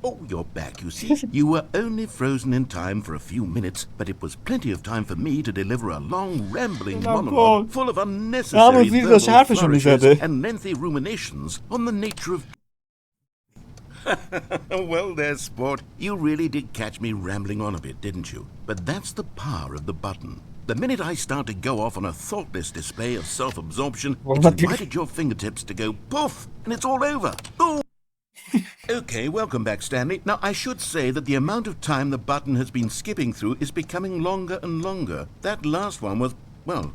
Speaker 3: Oh, you're back, you see. You were only frozen in time for a few minutes, but it was plenty of time for me to deliver a long, rambling monologue full of unnecessary verbal flourishes and lengthy ruminations on the nature of... Well, there, sport. You really did catch me rambling on a bit, didn't you? But that's the power of the button. The minute I start to go off on a thoughtless display of self-absorption, it's right at your fingertips to go poof, and it's all over. Ooh. Okay, welcome back, Stanley. Now, I should say that the amount of time the button has been skipping through is becoming longer and longer. That last one was, well,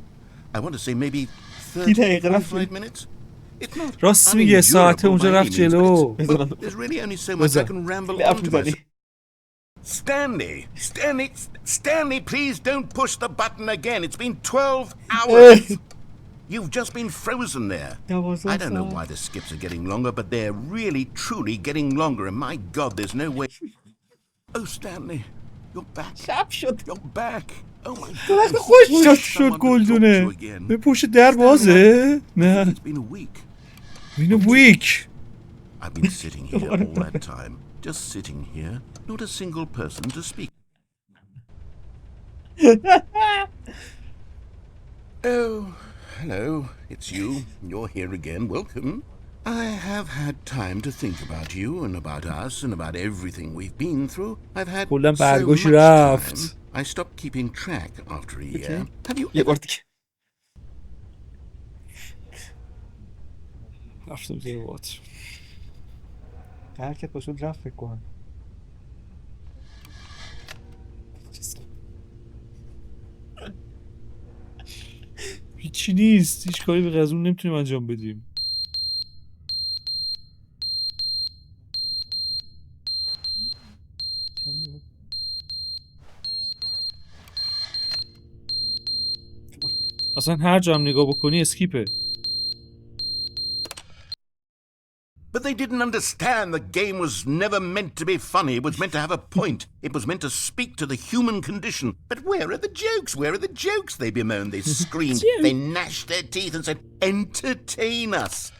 Speaker 3: I want to say maybe 35 minutes. It's not unendurable by any means, but there's really only so much I can ramble on to myself. Stanley, please don't push the button again. It's been 12 hours. You've just been frozen there. I don't know why the skips are getting longer, but they're really, truly getting longer. And my God, there's no way. Oh, Stanley, you're back. You're back. Oh my God.
Speaker 6: خوش شد گلدونه. به پشت در بازه؟ نه.
Speaker 3: It's been a week.
Speaker 6: Been a week.
Speaker 3: I've been sitting here all that time. Just sitting here. Not a single person to speak. Oh, hello. It's you. You're here again. Welcome. I have had time to think about you and about us and about everything we've been through. I've had so much time. I stopped keeping track after a year. Have you ever...
Speaker 6: رفتم زیر واتر.
Speaker 2: حرکت باشد رفت فکر کنم.
Speaker 6: هیچی نیست. هیچ کاری به غزون نمیتونیم انجام بدیم. اصلا هر جا هم نگاه بکنی اسکیپه.
Speaker 3: But they didn't understand the game was never meant to be funny. It was meant to have a point. It was meant to speak to the human condition. But where are the jokes? Where are the jokes? They bemoaned, they screamed, they gnashed their teeth and said, entertain us.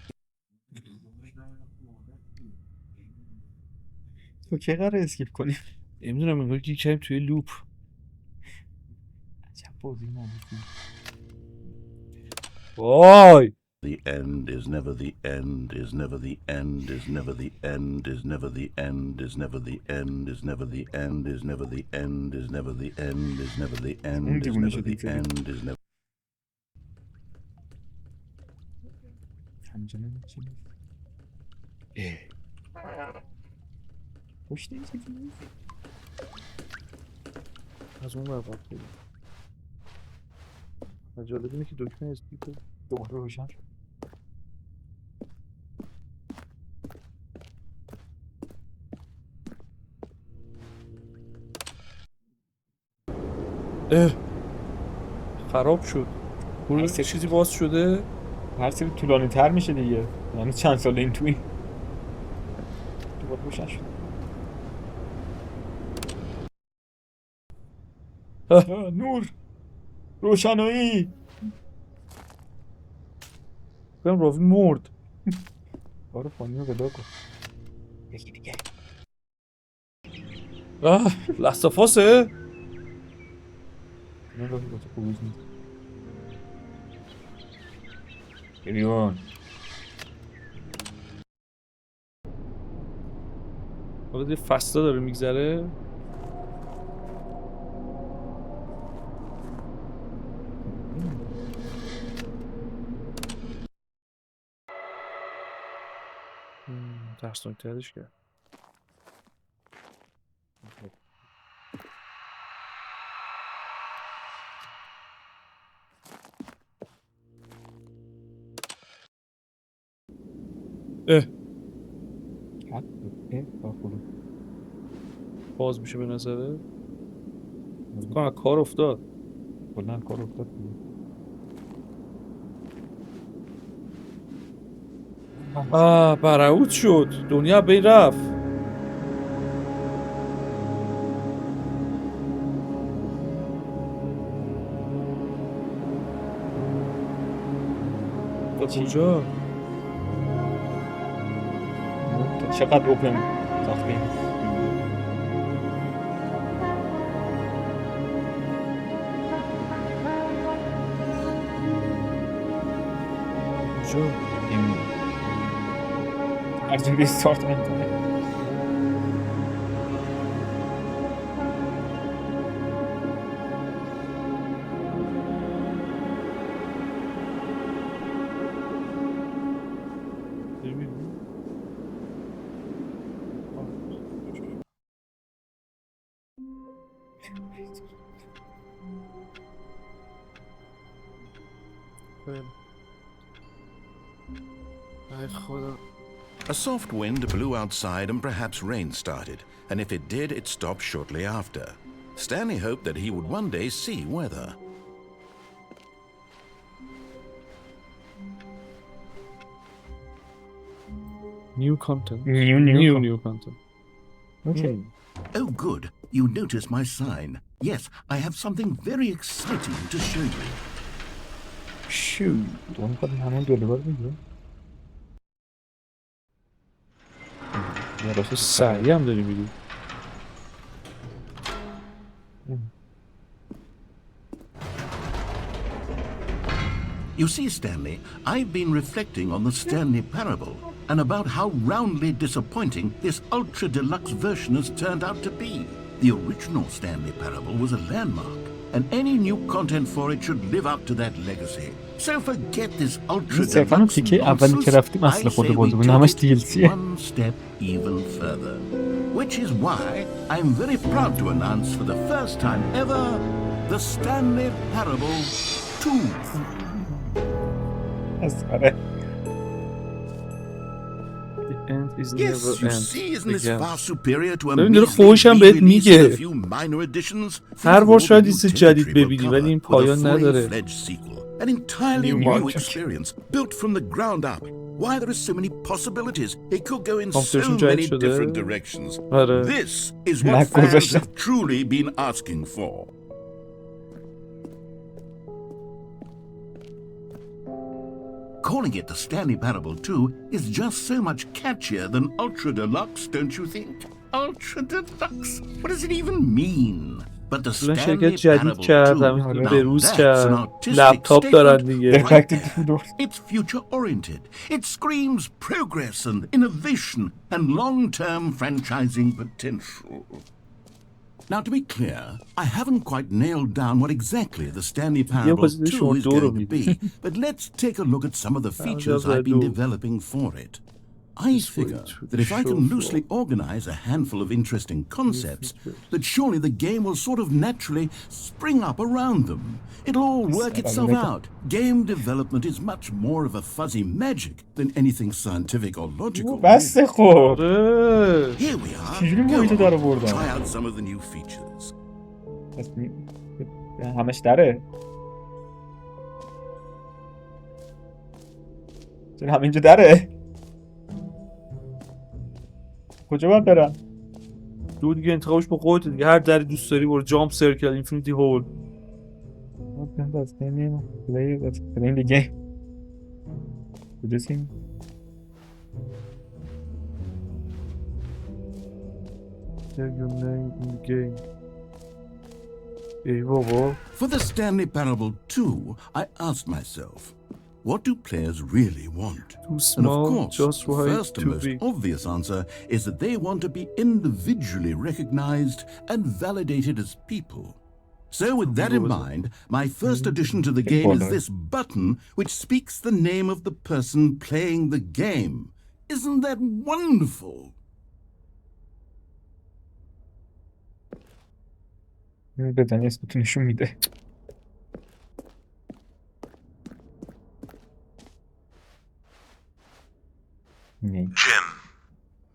Speaker 2: تو که قراره اسکیپ کنیم؟
Speaker 6: نمیدونم انگار که کردیم توی لوپ.
Speaker 2: عجب بازی نمیدونم.
Speaker 6: وای!
Speaker 3: The end is never the end, is never the end, is never the end, is never the end, is never the end, is never the end, is never the end, is never the end, is never the end, is never the end, is never...
Speaker 2: همینجا نمیچینی؟ پشت این چیزی نیست؟
Speaker 6: از اون برقب کنیم. جالب اینه که دکمه اسکیپه
Speaker 2: دوباره روشن شد.
Speaker 6: خراب شد. برو چیزی باز شده؟
Speaker 2: هر سری طولانی تر میشه دیگه. یعنی چند سال این توی دوباره روشن شد. نور، روشنایی.
Speaker 6: بهم راوی مرد.
Speaker 2: بارو فانی رو ودا کن. یکی دیگه.
Speaker 6: لحظافاسه؟
Speaker 2: نه راوی با تو قبوز نیست. گریون.
Speaker 6: حالا دیگه فستا داره میگذره. ترسناک ترش کرد. باز میشه به نظره؟ فکر کنم کار افتاد.
Speaker 2: کلا کار افتاد.
Speaker 6: برعود شد. دنیا بی رفت. کجا؟
Speaker 2: چقدر اوپن ساختیم.
Speaker 6: کجا؟
Speaker 2: هر جور ریستارت میکنه.
Speaker 3: A soft wind blew outside and perhaps rain started, and if it did, it stopped shortly after. Stanley hoped that he would one day see weather.
Speaker 6: New content. New content.
Speaker 2: Okay.
Speaker 3: Oh, good. You noticed my sign. Yes, I have something very exciting to show you.
Speaker 2: Shoot. اون خود همون دلوار میگه.
Speaker 6: تو سریع هم داری میگی.
Speaker 3: You see, Stanley, I've been reflecting on the Stanley Parable and about how roundly disappointing this ultra-deluxe version has turned out to be. The original Stanley Parable was a landmark, and any new content for it should live up to that legacy. So forget this ultra-deluxe nonsense. I say we take it one step even further. Which is why I'm very proud to announce for the first time ever, the Stanley Parable 2. Yes, you see, isn't this far superior to a few minor additions?
Speaker 6: هر بار شاید یه چیز جدید ببینی ولی این پایان نداره.
Speaker 3: An entirely new experience built from the ground up. Why there are so many possibilities. It could go in so many different directions. This is what fans have truly been asking for. Calling it the Stanley Parable 2 is just so much catchier than Ultra Deluxe, don't you think? Ultra Deluxe? What does it even mean? But the Stanley Parable 2, now that's an artistic statement right there. It's future-oriented. It screams progress and innovation and long-term franchising potential. Now, to be clear, I haven't quite nailed down what exactly the Stanley Parable 2 is going to be, but let's take a look at some of the features I've been developing for it. I figure that if I can loosely organize a handful of interesting concepts, that surely the game will sort of naturally spring up around them. It'll all work itself out. Game development is much more of a fuzzy magic than anything scientific or logical. Here we are. Go on. Try out some of the new features.
Speaker 2: همش داره. چرا همینجا داره؟ کجا باید برم؟
Speaker 6: دو دیگه انتخابش با خودت دیگه. هر دری دوست داری برو. جامپ سرکل، اینفینیتی هول.
Speaker 2: playing the game.
Speaker 3: For the Stanley Parable 2, I asked myself, what do players really want?
Speaker 6: Too small,
Speaker 3: and of course,
Speaker 6: just right,
Speaker 3: the first and most obvious answer is that they want to be individually recognized and validated as people. So with that in mind, my first addition to the game is this button which speaks the name of the person playing the game. Isn't that wonderful? Jim.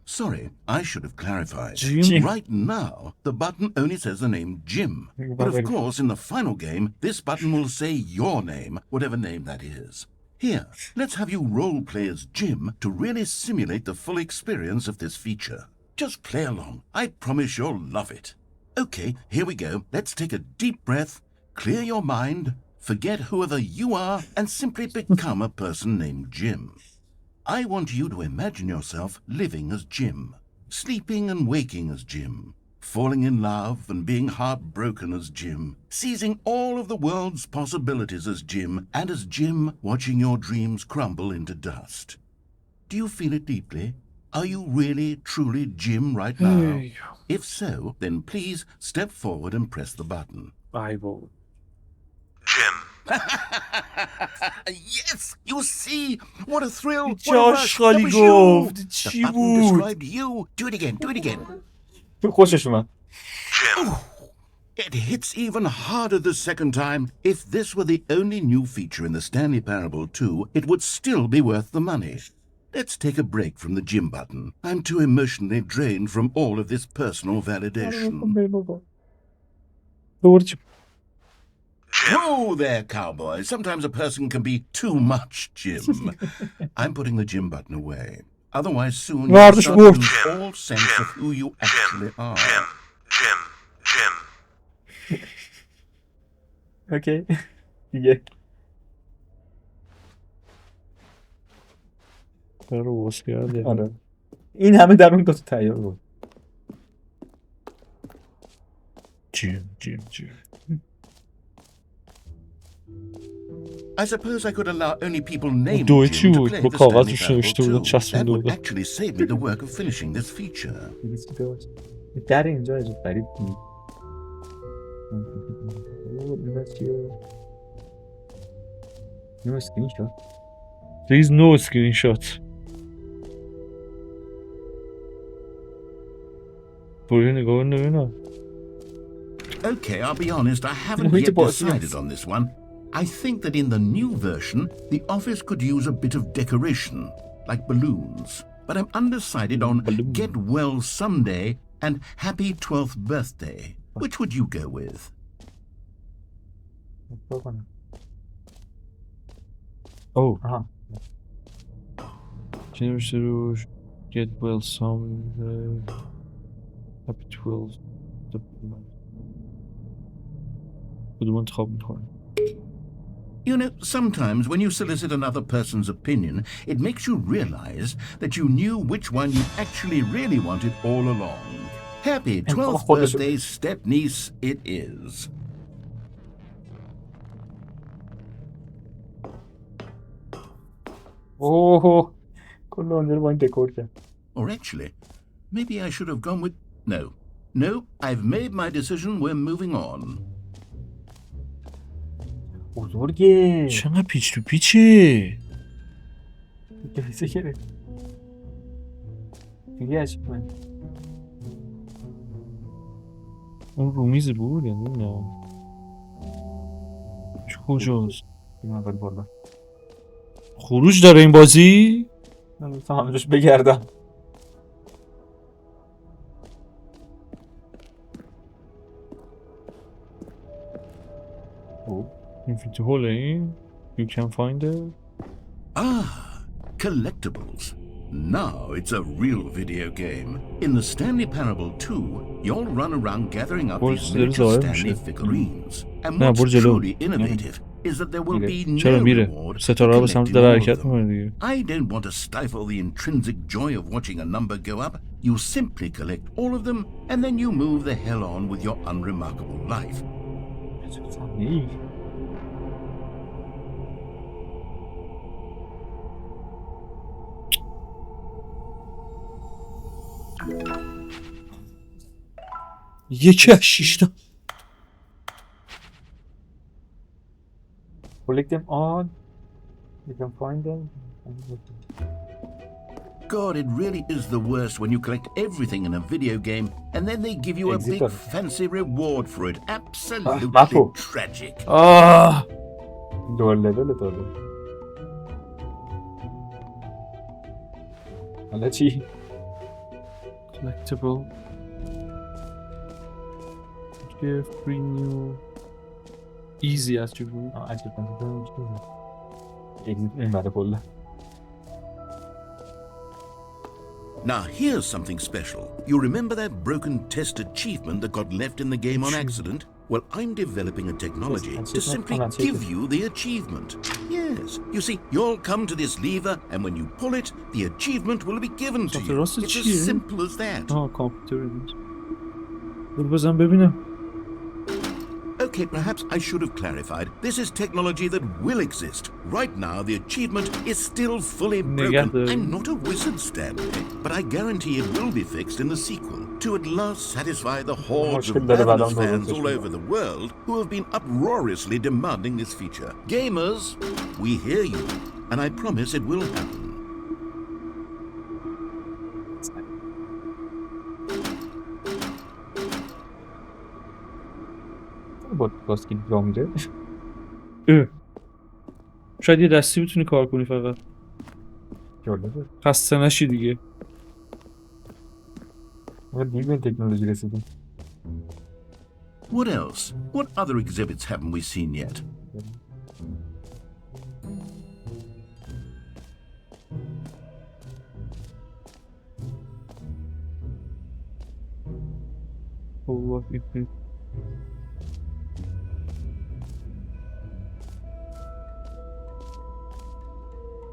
Speaker 3: Sorry, I should have clarified.
Speaker 6: Jim?
Speaker 3: Right now, the button only says the name Jim. But of course, in the final game, this button will say your name, whatever name that is. Here, let's have you role-play as Jim to really simulate the full experience of this feature. Just play along. I promise you'll love it. Okay, here we go. Let's take a deep breath, clear your mind, forget whoever you are, and simply become a person named Jim. I want you to imagine yourself living as Jim, sleeping and waking as Jim, falling in love and being heartbroken as Jim, seizing all of the world's possibilities as Jim, and as Jim watching your dreams crumble into dust. Do you feel it deeply? Are you really, truly Jim right now? If so, then please step forward and press the button.
Speaker 6: Bible.
Speaker 3: Jim. Yes, you see, what a thrill! What a rush! That was you. The button described you. Do it again. Do it again. Jim. It hits even harder the second time. If this were the only new feature in the Stanley Parable 2, it would still be worth the money. Let's take a break from the Jim button. I'm too emotionally drained from all of this personal validation. Oh there, cowboy. Sometimes a person can be too much Jim. I'm putting the Jim button away. Otherwise soon you
Speaker 2: Vardı
Speaker 3: start
Speaker 2: şu
Speaker 3: to
Speaker 2: borç.
Speaker 3: lose all sense of who you actually are.
Speaker 2: Okey. دیگه
Speaker 6: رو واسه کرده.
Speaker 2: آره این همه در اون 2 تا تیار بود.
Speaker 6: جیم.
Speaker 3: I suppose I could allow only people named
Speaker 6: دوی
Speaker 3: Jim
Speaker 6: چی
Speaker 3: to
Speaker 6: بود؟
Speaker 3: play
Speaker 6: با
Speaker 3: the
Speaker 6: کاغذ
Speaker 3: Stanley
Speaker 6: روش
Speaker 3: Parable
Speaker 6: نوشته بود،
Speaker 3: too.
Speaker 6: چسبونده
Speaker 3: That would
Speaker 6: بود.
Speaker 3: actually save me the work of finishing this feature.
Speaker 2: در اینجا عجیب غریب بود. نو اسکرین شات.
Speaker 6: There is no screenshot. برو نگاه نبینم.
Speaker 3: Okay, I'll be honest, I haven't
Speaker 2: Wait,
Speaker 3: yet
Speaker 2: boss,
Speaker 3: decided
Speaker 2: yes.
Speaker 3: on this one. I think that in the new version, the office could use a bit of decoration, like balloons. But I'm undecided on Get Well Someday and Happy 12th Birthday. Which would you go with?
Speaker 6: Oh.
Speaker 2: آها.
Speaker 6: چی نوشته روش؟ Get well someday. Happy 12. کدوم انتخاب میکنه؟
Speaker 3: You know, sometimes when you solicit another person's opinion, it makes you realize that you knew which one you actually really wanted all along. Happy 12th birthday, step-niece, it is.
Speaker 2: اوه کل اون رو با این دکور کرد.
Speaker 3: Or actually, maybe I should have gone with... No, I've made my decision, we're moving on.
Speaker 2: بزرگه.
Speaker 6: چقدر پیچ تو پیچه.
Speaker 2: گریزه گرفت. دیگه عجیب من.
Speaker 6: اون رومیزی بود یا نه؟ کجاست؟
Speaker 2: این اول بالا.
Speaker 6: خروج داره این بازی؟
Speaker 2: من دوستم همه جاش بگردم.
Speaker 6: Infinity Hall این? You can find it?
Speaker 3: Collectibles. Now it's a real video game. In the Stanley Parable 2, you'll run around gathering up these miniature Stanley figurines. And what's truly innovative is that there will be no reward for collecting all of them. I don't want to stifle the intrinsic joy of watching a number go up. You simply collect all of them, and then you move the hell on with your unremarkable life.
Speaker 6: یکی از 6 تا.
Speaker 2: Collect them all. You can find them.
Speaker 3: God, it really is the worst when you collect everything in a video game and then they give you a big fancy reward for it. Absolutely tragic.
Speaker 2: دور لول داره. حالا چی؟
Speaker 6: Collectible. Give free new. Easy عجیب بود.
Speaker 2: عجیب بود. این بعد کلا.
Speaker 3: Now here's something special. You remember that broken test achievement that got left in the game on accident? Well, I'm developing a technology to simply give you the achievement. Yes. You see, you'll come to this lever and when you pull it, the achievement will be given to you. It's as simple as that.
Speaker 6: Computer. بزن ببینم.
Speaker 3: Okay, perhaps I should have clarified. This is technology that will exist. Right now, the achievement is still fully broken. I'm not a wizard, Stanley, but I guarantee it will be fixed in the sequel to at last satisfy the hordes of ravenous fans all over the world who have been uproariously demanding this feature. Gamers, we hear you, and I promise it will happen.
Speaker 2: باز که جا میره.
Speaker 6: شاید یه دستی بتونی کار کنی فقط.
Speaker 2: جالبه.
Speaker 6: خسته نشی دیگه.
Speaker 2: ما دیگه به تکنولوژی رسیدیم.
Speaker 3: What else? What other exhibits haven't we seen yet?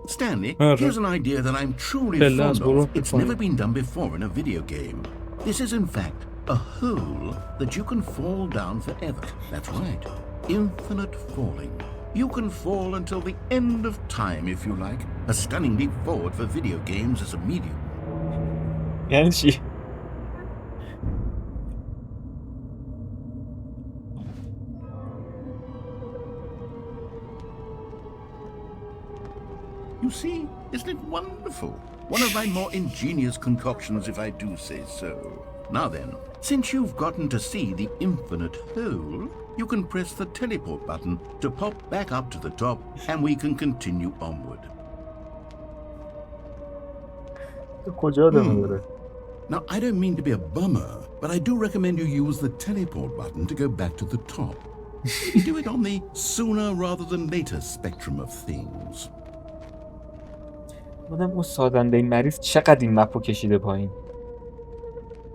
Speaker 3: Stanley, here's an idea that I'm truly fond of. It's never been done before in a video game. This is, in fact, a hole that you can fall down forever. That's right. Infinite falling. You can fall until the end of time, if you like. A stunning leap forward for video games as a medium.
Speaker 2: یعنی چی؟
Speaker 3: You see, isn't it wonderful? One of my more ingenious concoctions, if I do say so. Now then, since you've gotten to see the infinite hole, you can press the teleport button to pop back up to the top, and we can continue onward. Now, I don't mean to be a bummer, but I do recommend you use the teleport button to go back to the top. Maybe do it on the sooner rather than later spectrum of things.
Speaker 2: آدم اون سازنده مریض چقدر این مپو کشیده پایین.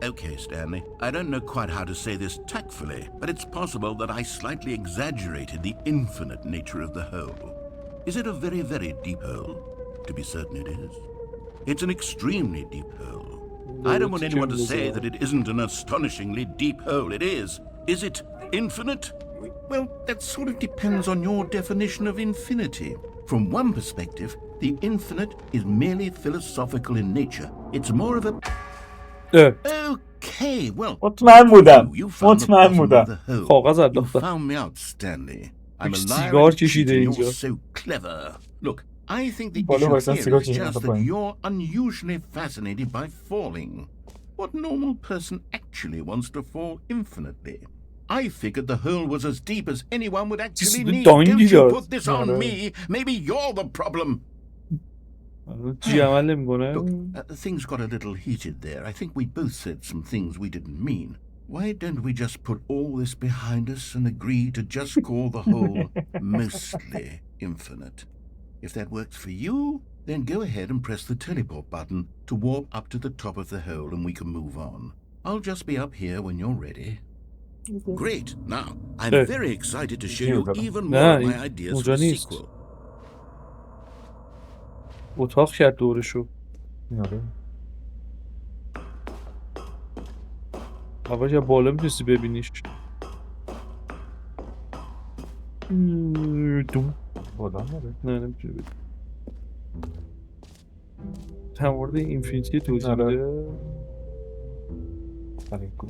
Speaker 3: Okay, Stanley. I don't know quite how to say this tactfully, but it's possible that I slightly exaggerated the infinite nature of the hole. Is it a very, very deep hole? To be certain it is. It's an extremely deep hole. I don't want anyone to say that it isn't an astonishingly deep hole. It is. Is it infinite? Well, that sort of depends on your definition of infinity. From one perspective, the infinite is merely philosophical in nature. It's more of a... Okay, well...
Speaker 2: مطمئن بودم.
Speaker 3: You found the hole.
Speaker 5: کاغذ
Speaker 3: You
Speaker 5: انداختم.
Speaker 3: found me out, Stanley. I'm a
Speaker 5: سیگار
Speaker 3: liar
Speaker 5: کشیده
Speaker 3: and
Speaker 5: اینجا.
Speaker 3: you're so clever. Look, I think the
Speaker 2: بالا
Speaker 3: issue
Speaker 2: وایسن
Speaker 3: here
Speaker 2: سیگار
Speaker 3: is
Speaker 2: کشیدن
Speaker 3: just
Speaker 2: تا
Speaker 3: that
Speaker 2: پایین.
Speaker 3: you're unusually fascinated by falling. What normal person actually wants to fall infinitely? I figured the hole was as deep as anyone would actually need. Don't you put this on me. Maybe you're the problem.
Speaker 5: چی عمل نمی‌کنه؟
Speaker 3: Look, things got a little heated there. I think we both said some things we didn't mean. Why don't we just put all this behind us and agree to just call the hole mostly infinite? If that works for you, then go ahead and press the teleport button to warp up to the top of the hole and we can move on. I'll just be up here when you're ready. Great. Now, I'm very excited to show you even more of my ideas for the sequel.
Speaker 5: اتاق کرد دورشو. اول یا بالا میتونستی ببینیش. دوم
Speaker 2: بالا نره.
Speaker 5: نه نمیتونی ببینی. در مورد اینفینیتی توضیح میده.
Speaker 2: برای کن.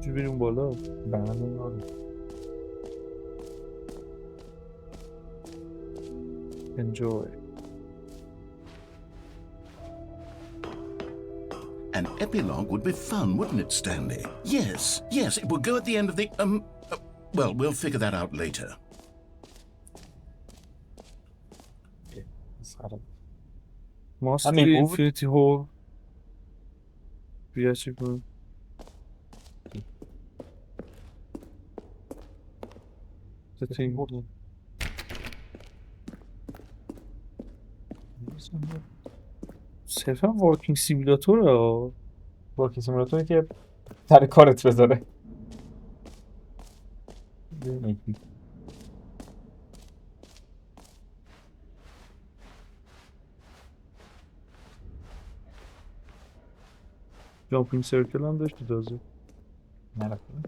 Speaker 5: چی بریم بالا؟ Enjoy.
Speaker 3: An epilogue would be fun, wouldn't it, Stanley? Yes, it would go at the end of the, well, we'll figure that out later.
Speaker 5: Master Infinity Hole. بیا چی کن؟ صرفا واکینگ سیمولاتوره.
Speaker 2: واکینگ سیمولاتوره که سر کارت بذاره.
Speaker 5: جامپینگ سرکل هم داشتی تازه.
Speaker 2: نرفتم.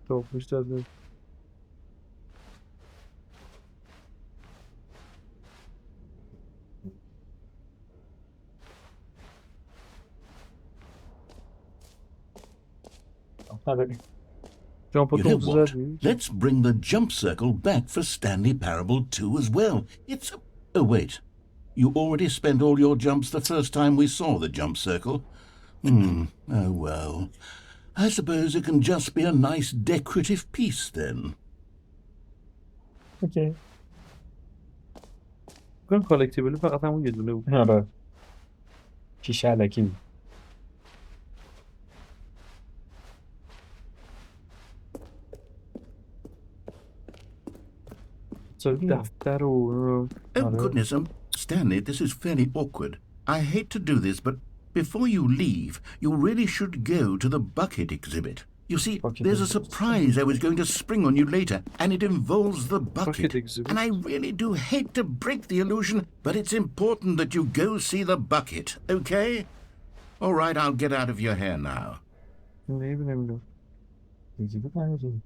Speaker 5: جامپینگ داده.
Speaker 3: You know what? Let's bring the jump circle back for Stanley Parable 2 as well. It's... Oh, wait. You already spent all your jumps the first time we saw the jump circle? Oh, well. I suppose it can just be a nice decorative piece, then.
Speaker 2: Okay.
Speaker 5: کنم کالکتیبلی فقط همون یه دونه بود.
Speaker 2: آره. کیشه علکی بود.
Speaker 6: دفتر و
Speaker 3: Oh, goodness, Stanley, this is fairly awkward. I hate to do this, but before you leave, you really should go to the bucket exhibit. You see, there's a surprise I was going to spring on you later, and it involves the bucket. And I really do hate to break the illusion, but it's important that you go see the bucket, okay? All right, I'll get out of your hair now.
Speaker 2: نمیدونم exhibit نداری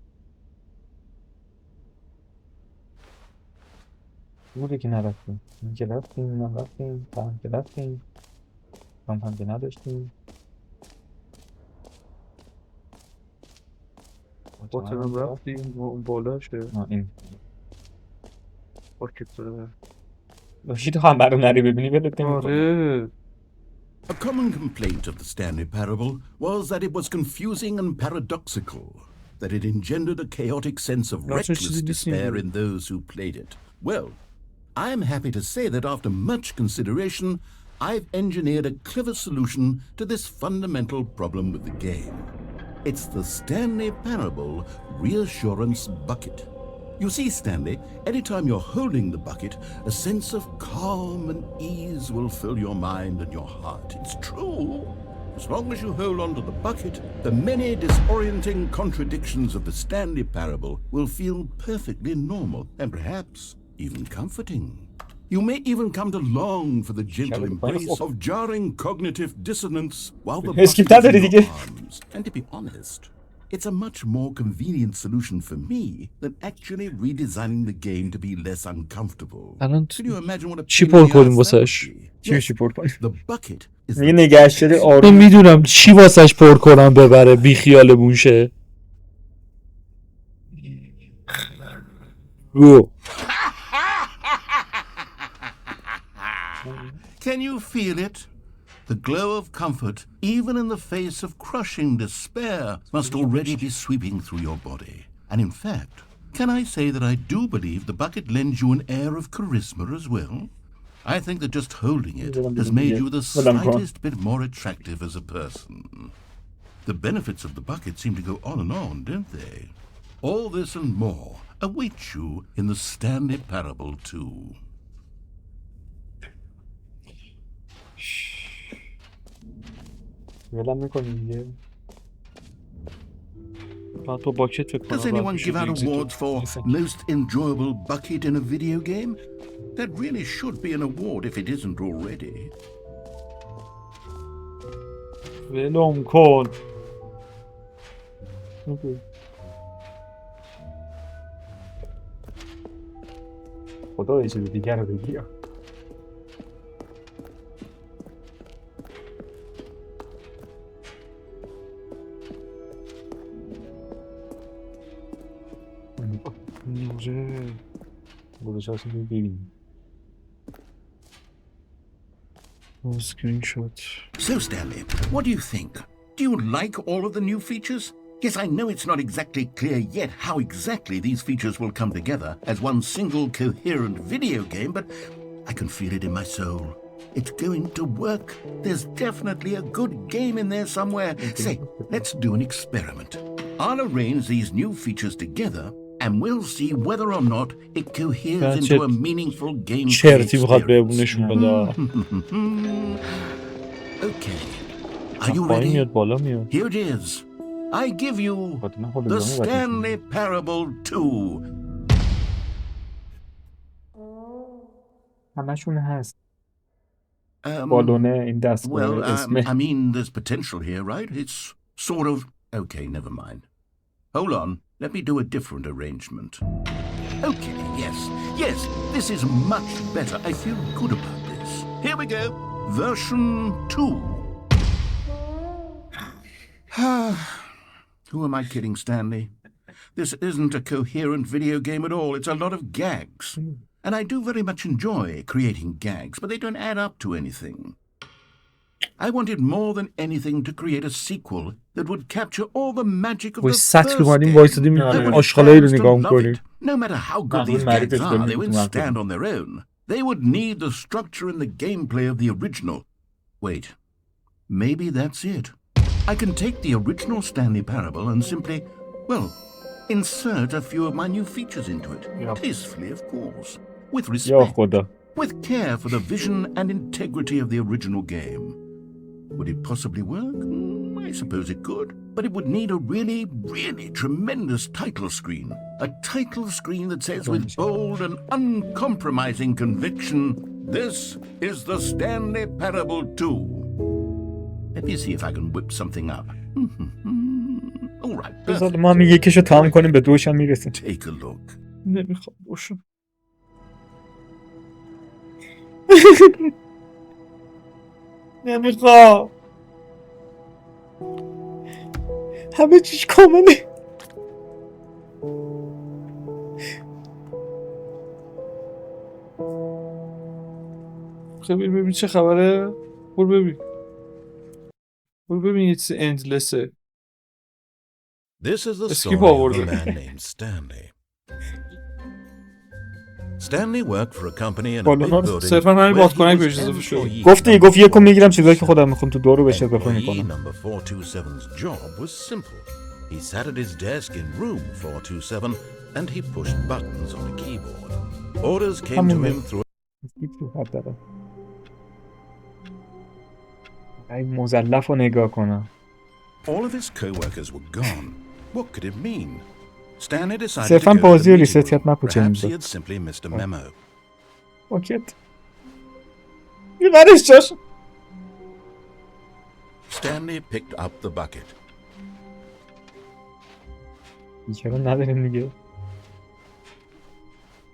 Speaker 2: بوده که نرفتیم این که رفتیم نرفتیم هم که رفتیم هم که نداشتیم
Speaker 6: با تنم رفتیم اون بالاشه
Speaker 2: این
Speaker 6: باکت داره
Speaker 2: باشی تو هم برو نری ببینی بلد
Speaker 6: آره
Speaker 3: A common complaint of the Stanley Parable was that it was confusing and paradoxical, that it engendered a chaotic sense of reckless despair in those who played it. Well, I'm happy to say that after much consideration, I've engineered a clever solution to this fundamental problem with the game. It's the Stanley Parable Reassurance Bucket. You see, Stanley, anytime you're holding the bucket, a sense of calm and ease will fill your mind and your heart. It's true. As long as you hold on to the bucket, the many disorienting contradictions of the Stanley Parable will feel perfectly normal and perhaps even comforting. You may even come to long for the gentle embrace of jarring cognitive dissonance while the bucket is in your arms. And to be honest, it's a much more convenient solution for me than actually redesigning the game to be less uncomfortable. Can you imagine what a
Speaker 1: چی پر کنیم واسش؟
Speaker 2: چی پر کنیم؟
Speaker 3: The bucket is
Speaker 2: یه نگهش شده
Speaker 1: من
Speaker 2: آروم
Speaker 1: میدونم چی واسش پر کنم ببره بی خیالمون شه.
Speaker 3: Can you feel it? The glow of comfort, even in the face of crushing despair, must already be sweeping through your body. And in fact, can I say that I do believe the bucket lends you an air of charisma as well? I think that just holding it has made you the slightest bit more attractive as a person. The benefits of the bucket seem to go on and on, don't they? All this and more await you in the Stanley Parable 2.
Speaker 2: ولم میکنیم دیگه
Speaker 6: تو باکت فکر کنم
Speaker 3: Does anyone give out awards for most enjoyable bucket in a video game? That really should be an award if it isn't already.
Speaker 6: ولم کن
Speaker 2: خدا یه چیز دیگر رو بگیر گذاشت ببینیم
Speaker 6: اسکرین شات
Speaker 3: So, Stanley, what do you think? Do you like all of the new features? Yes, I know it's not exactly clear yet how exactly these features will come together as one single coherent video game, but I can feel it in my soul. It's going to work. There's definitely a good game in there somewhere. Say, let's do an experiment. I'll arrange these new features together and we'll see whether or not it coheres into a meaningful game experience. Okay. Are you ready? Here it is. I give you the Stanley Parable 2.
Speaker 2: همشون هست بالونه این دستگاه اسمه
Speaker 3: I mean, there's potential here, right? It's sort of... Okay, never mind. Hold on. Let me do a different arrangement. Okay, yes, this is much better. I feel good about this. Here we go. Version 2. Who am I kidding, Stanley? This isn't a coherent video game at all. It's a lot of gags. And I do very much enjoy creating gags, but they don't add up to anything. I wanted more than anything to create a sequel that would capture all the magic of the first game. No matter how good these gags are, they won't stand on their own. They would need the structure and the gameplay of the original. Wait, maybe that's it. I can take the original Stanley Parable and simply, well, insert a few of my new features into it. Tastefully, of course. With
Speaker 2: یا
Speaker 3: respect.
Speaker 2: خدا.
Speaker 3: With care for the vision and integrity of the original game. Would it possibly work? I suppose it could. But it would need a really, really tremendous title screen. A title screen that says with bold and uncompromising conviction, "This is the Stanley Parable 2." Let me see if I can whip something up. All right.
Speaker 2: بذار ما هم یکیشو تمام کنیم به دوش هم میرسیم.
Speaker 3: Take a look.
Speaker 6: نمیخوام باشم.
Speaker 2: نمیخوام. همه چیش کامله.
Speaker 6: خب ببین چه خبره؟ برو ببین. برو ببین یه چیز اندلسه.
Speaker 3: This is the
Speaker 6: Skip
Speaker 3: story
Speaker 6: over
Speaker 3: of a
Speaker 6: it.
Speaker 3: man named Stanley. Stanley worked for a company in a
Speaker 2: بالا
Speaker 3: big
Speaker 2: نار.
Speaker 3: building
Speaker 6: صرفا همین
Speaker 3: where he
Speaker 6: بازیکنای
Speaker 3: was
Speaker 6: بهش اضافه شد.
Speaker 3: employee.
Speaker 2: گفت یکو میگیرم چیزایی که خودم میخوام تو دورو بهش اضافه
Speaker 3: Employee
Speaker 2: میکنم.
Speaker 3: number 427's job was simple. He sat at his desk in room 427 and he pushed buttons on a keyboard. Orders came to him through
Speaker 2: این مزلف رو نگاه کنم.
Speaker 3: all of his co-workers were gone. What could it mean? Stanley decided
Speaker 2: صرفاً
Speaker 3: to go to
Speaker 2: بازی
Speaker 3: the
Speaker 2: رو
Speaker 3: meeting
Speaker 2: ریست کرد
Speaker 3: room.
Speaker 2: نپوچه
Speaker 3: Perhaps he
Speaker 2: اینجا.
Speaker 3: had simply missed a memo.
Speaker 2: پاکت. یه برش جاش.
Speaker 3: Stanley picked up the bucket.
Speaker 2: چرا نداریم دیگه؟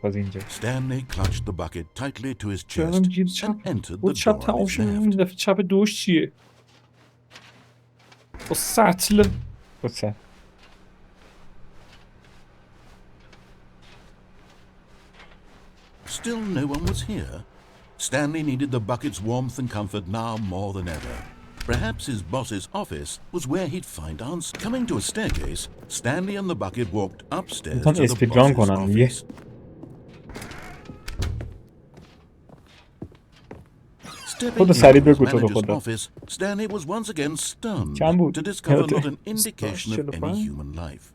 Speaker 2: باز اینجا.
Speaker 3: Stanley clutched the bucket tightly to his
Speaker 6: چرا
Speaker 3: chest
Speaker 6: گیر
Speaker 3: and
Speaker 6: چپ؟
Speaker 3: entered
Speaker 6: بود
Speaker 3: the
Speaker 6: چپ
Speaker 3: door on
Speaker 6: تمام
Speaker 3: his
Speaker 6: شد.
Speaker 3: left.
Speaker 6: این دفعه چپ دوش چیه؟ با سطل.
Speaker 2: بسه.
Speaker 3: Still no one was here. Stanley needed the bucket's warmth and comfort now more than ever. Perhaps his boss's office was where he'd find answers. Coming to a staircase, Stanley and the bucket walked upstairs
Speaker 2: میخوام
Speaker 3: to the
Speaker 2: اسپید ران
Speaker 3: boss's
Speaker 2: کنم دیگه.
Speaker 3: office. Stepping
Speaker 2: خودو سریع
Speaker 3: into his
Speaker 2: بگو تو رو
Speaker 3: manager's
Speaker 2: خدا.
Speaker 3: office, Stanley was once again stunned
Speaker 2: چند بود؟
Speaker 3: to discover
Speaker 2: یادته؟
Speaker 3: not an indication of any human life.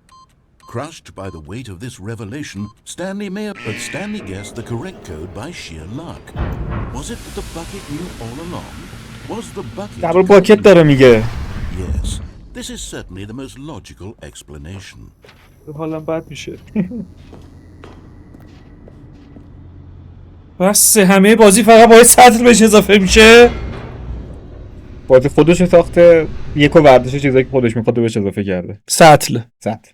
Speaker 3: Crushed by the weight of this revelation, Stanley guessed the correct code by sheer luck. Was it that the bucket knew all along? Was the bucket...
Speaker 2: دبل باکت داره میگه.
Speaker 3: Yes, this is certainly the most logical explanation.
Speaker 6: حالم بد میشه. بس همه بازی فقط باید سطل بهش اضافه میشه.
Speaker 2: بازی خودش ساخته، یکو وردش چیزایی که خودش میخواد بهش اضافه کرده.
Speaker 6: سطل.
Speaker 2: سطل.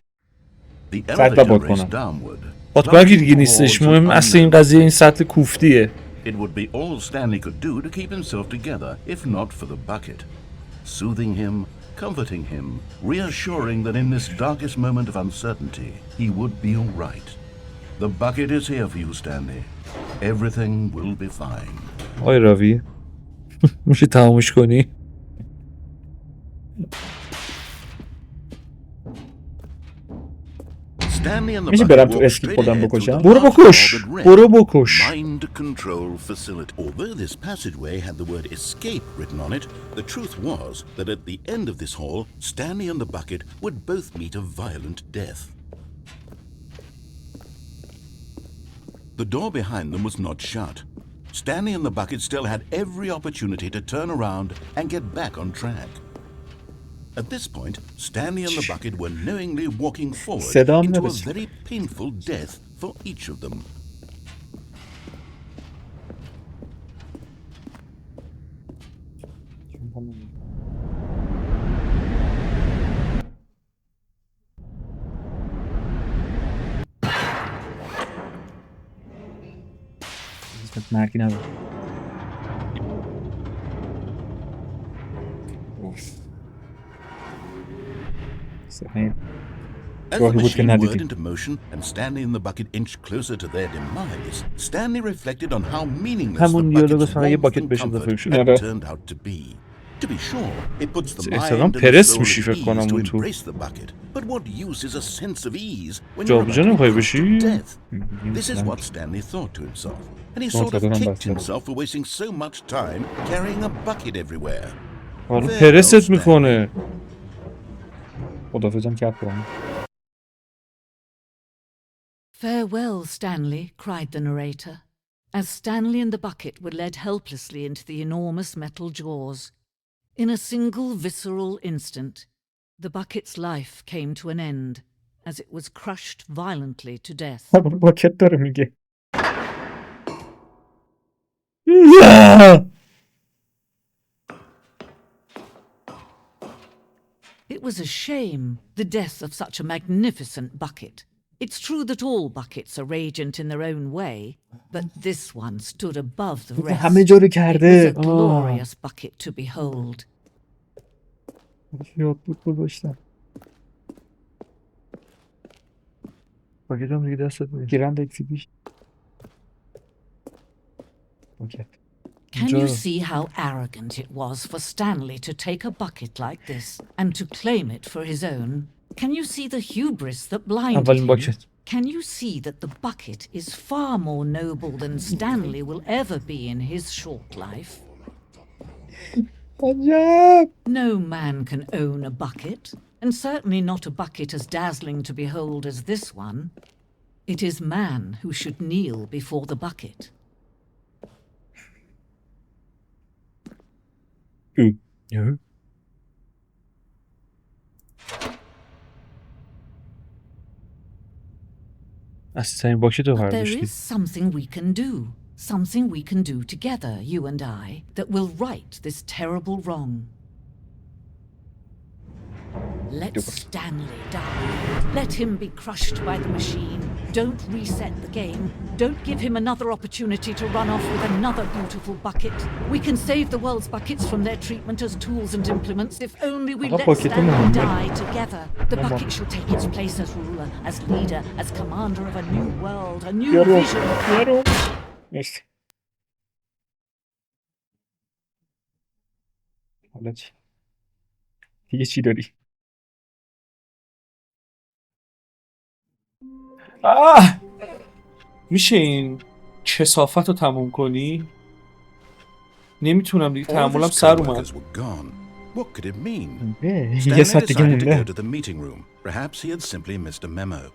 Speaker 3: The
Speaker 2: سطل
Speaker 3: elevator
Speaker 2: باد
Speaker 3: raced
Speaker 2: کنم.
Speaker 3: downward.
Speaker 6: باتباک دیگه نیستش. مهم اصل این قضیه این سطل کوفتیه.
Speaker 3: It would be all Stanley could do to keep himself together, if not for the bucket. Soothing him, comforting him, reassuring that in this darkest moment of uncertainty, he would be all right. The bucket is here for you, Stanley. Everything will be fine.
Speaker 6: آی راوی میشه تمامش کنی؟
Speaker 3: Stanley and the
Speaker 2: میشه
Speaker 3: bucket
Speaker 2: برم تو
Speaker 3: walked
Speaker 2: اسکیپ
Speaker 3: straight
Speaker 2: خودم
Speaker 3: ahead through
Speaker 2: بکشم؟
Speaker 3: the
Speaker 6: برو
Speaker 3: large
Speaker 6: بکش.
Speaker 3: hall that
Speaker 6: برو
Speaker 3: read
Speaker 6: بکش.
Speaker 3: Mind control facility. Although this passageway had the word escape written on it, the truth was that at the end of this hall, Stanley and the bucket would both meet a violent death. The door behind them was not shut. Stanley and the bucket still had every opportunity to turn around and get back on track. At this point, Stanley and the bucket were knowingly walking forward into a very painful death for each of them.
Speaker 2: مرگی نداره.
Speaker 3: As the machine whirred into motion and Stanley and the bucket inched closer to their demise, Stanley reflected on how meaningless the bucket's warmth and comfort had turned out to be. To be sure, it puts the mind and the soul at ease to embrace the bucket. But what use is a sense of ease when you're about to be crushed to death? This is what Stanley thought to himself, and he sort of kicked himself for wasting so much time carrying a bucket everywhere.
Speaker 6: پرست میکنه.
Speaker 2: خدافظم کرد
Speaker 10: Farewell, Stanley, cried the narrator, as Stanley and the bucket were led helplessly into the enormous metal jaws. In a single visceral instant, the bucket's life came to an end, as it was crushed violently to death.
Speaker 2: باکت داره میگه.
Speaker 10: It was a shame, the death of such a magnificent bucket. It's true that all buckets are radiant in their own way, but this one stood above the rest.
Speaker 2: همه جا رو کرده.
Speaker 10: It was a glorious bucket to behold.
Speaker 2: یاد بود گذاشتم. باکت هم دیگه دستت بود. گیرند اکسیبیشن. باکت.
Speaker 10: Can you see how arrogant it was for Stanley to take a bucket like this and to claim it for his own? Can you see the hubris that blinded him? Can you see that the bucket is far more noble than Stanley will ever be in his short life? No man can own a bucket, and certainly not a bucket as dazzling to behold as this one. It is man who should kneel before the bucket. There is something we can do, something we can do together, you and I, that will right this terrible wrong. Let Stanley die. Let him be crushed by the machine. Don't reset the game. Don't give him another opportunity to run off with another beautiful bucket. We can save the world's buckets from their treatment as tools and implements if only we let Stanley die together. The bucket shall take its place as ruler, as leader, as commander of a new world, a new vision.
Speaker 2: مرسی. حالا چی؟ دیگه چی داری؟
Speaker 6: میشه این کثافت رو تموم کنی؟ نمیتونم دیگه، تحملم سر اومد.
Speaker 3: What could it mean?
Speaker 2: یه ساعت دیگه
Speaker 3: Stanley decided to
Speaker 2: مونده.
Speaker 3: go to the meeting room. Perhaps he had simply missed a memo.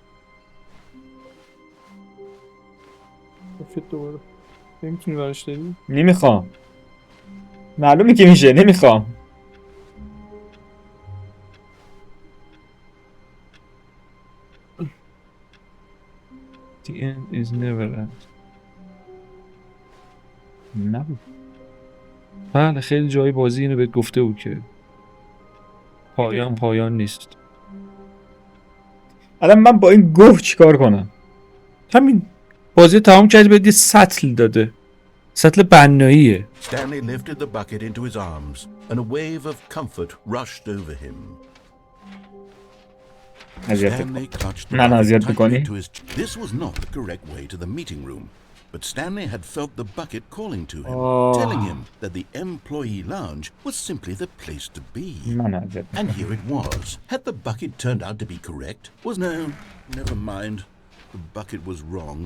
Speaker 6: دوباره نمیتونی برش داری؟
Speaker 2: نمیخوام. معلومه که میشه، نمیخوام. The end is never end. نبود. بله خیلی جای بازی اینو بهت گفته بود که پایان نیست. الان من با این گوه چیکار کنم؟ همین بازی تمام کردی بهت یه سطل داده. سطل بناییه.
Speaker 3: Stanley lifted the bucket into his arms and a wave of comfort rushed over him. Stanley clutched the bucket tightly to his chest. This was not the correct way to the meeting room, but Stanley had felt the bucket calling to him, telling him that the employee lounge was simply the place to be. And here it was. Had the bucket turned out to be correct? No, never mind. The bucket was wrong.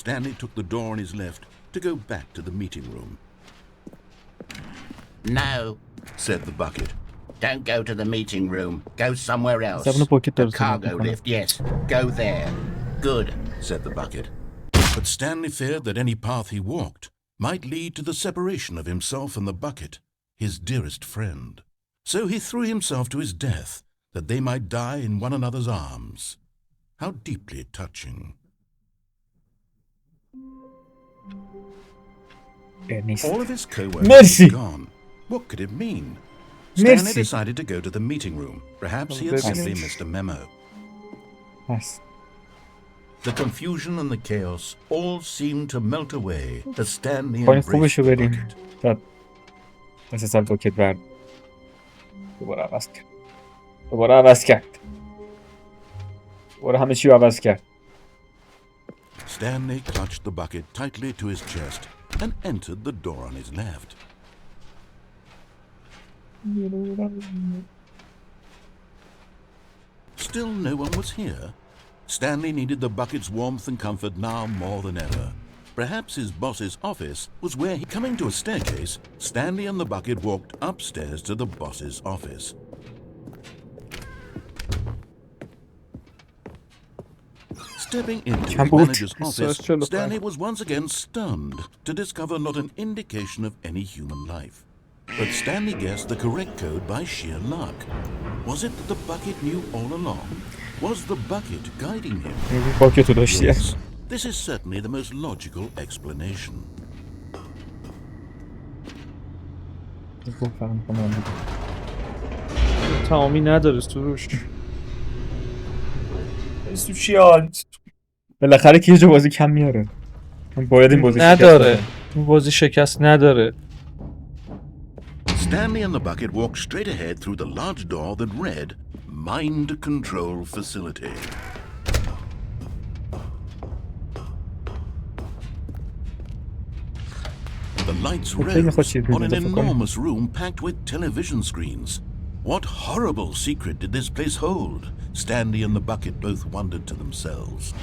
Speaker 3: Stanley took the door on his left to go back to the meeting room.
Speaker 8: No,
Speaker 3: said the bucket.
Speaker 8: don't go to the meeting room. Go somewhere else. The cargo lift, yes. Go there. Good,
Speaker 3: said the bucket. But Stanley feared that any path he walked might lead to the separation of himself and the bucket, his dearest friend. So he threw himself to his death, that they might die in one another's arms. How deeply touching. All of his co-workers were gone. What could it mean? Stanley decided to go to the meeting room. Perhaps he had simply missed a memo. The confusion and the chaos all seemed to melt away as Stanley embraced the bucket.
Speaker 2: مثل باکت برد. دوباره عوض کرد. دوباره همه چی رو عوض کرد.
Speaker 3: Stanley clutched the bucket tightly to his chest and entered the door on his left. Still no one was here. Stanley needed the bucket's warmth and comfort now more than ever. Perhaps his boss's office was where he... Coming to a staircase, Stanley and the bucket walked upstairs to the boss's office. Stepping into his manager's office, Stanley was once again stunned to discover not an indication of any human life. But Stanley guessed the correct code by sheer luck. Was it that the bucket knew all along? Was the bucket guiding him? Yes, this is certainly the most logical explanation.
Speaker 6: تمامی نداره سروش.
Speaker 2: سوشیال بالاخره که یه جا بازی کم میاره. باید این بازی
Speaker 6: نداره. این بازی شکست نداره.
Speaker 3: Stanley and the bucket walked straight ahead through the large door that read Mind Control Facility. The lights rose on an enormous room packed with television screens. What horrible secret did this place hold? Stanley and the bucket both wondered to themselves.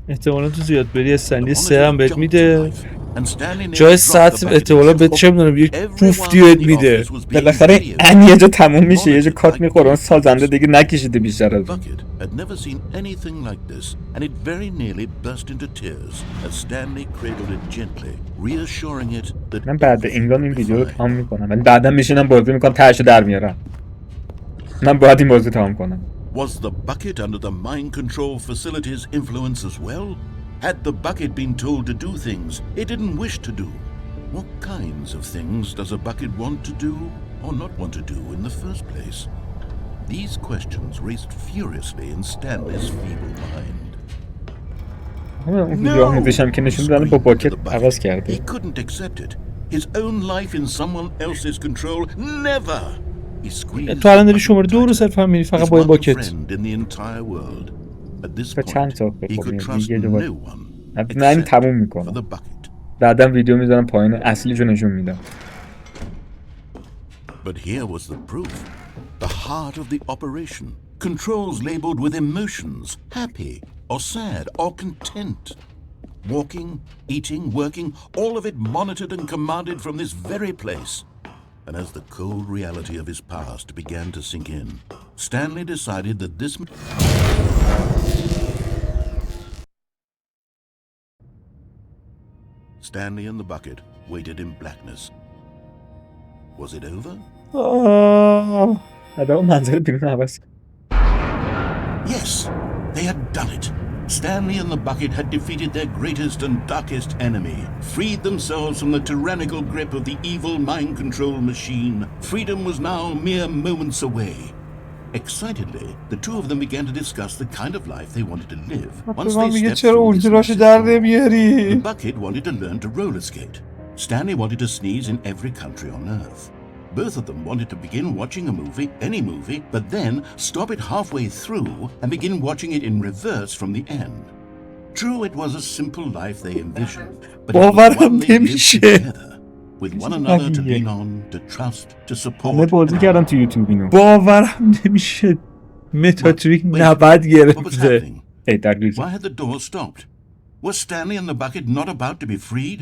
Speaker 6: احتمالا تو زیاد بری استنلی 3 هم بهت میده. جای ساعت احتمالا بهت چه میدونم یه پوفتی بهت میده.
Speaker 2: بالاخره این یه جا تموم میشه، یه جا کات میخوره، اون سازنده دیگه نکشیده بیشتر از اون. من بعد اینگان این ویدیو رو تمام میکنم، ولی بعدا میشینم بازی میکنم تهشو در میارم. من باید این بازی تمام کنم.
Speaker 3: Was the bucket under the mind control facility's influence as well? Had the bucket been told to do things it didn't wish to do? What kinds of things does a bucket want to do or not want to do in the first place? These questions raced furiously in Stanley's feeble mind.
Speaker 2: No!
Speaker 3: He couldn't accept it. His own life in someone else's control, never!
Speaker 6: تو الان داری شماره 2 رو صرفا میری فقط با این باکت.
Speaker 2: و چند تا بخونیم دیگه دوباره من این تموم میکنم، بعدم ویدیو میذارم پایان اصلیشو نشون میدم.
Speaker 3: But here was the proof. The heart of the operation. Controls labeled with emotions, happy or sad or content. Walking, eating, working, all of it monitored and commanded from this very place. And as the cold reality of his past began to sink in, Stanley decided that this... Stanley and the bucket waited in blackness. Was it over? Yes, they had done it. Stanley and the bucket had defeated their greatest and darkest enemy, freed themselves from the tyrannical grip of the evil mind control machine. Freedom was now mere moments away. Excitedly, the two of them began to discuss the kind of life they wanted to live. Once they stepped through this the bucket wanted to learn to roller skate. Stanley wanted to sneeze in every country on earth. Both of them wanted to begin watching a movie, any movie, but then stop it halfway through and begin watching it in reverse from the end. True, it was a simple life they envisioned, but it was one they lived together, with one another to lean on, to trust, to support.
Speaker 6: باورم نمیشه متاتریک 90 گرفته.
Speaker 3: Why had the door stopped? Was Stanley and the bucket not about to be freed?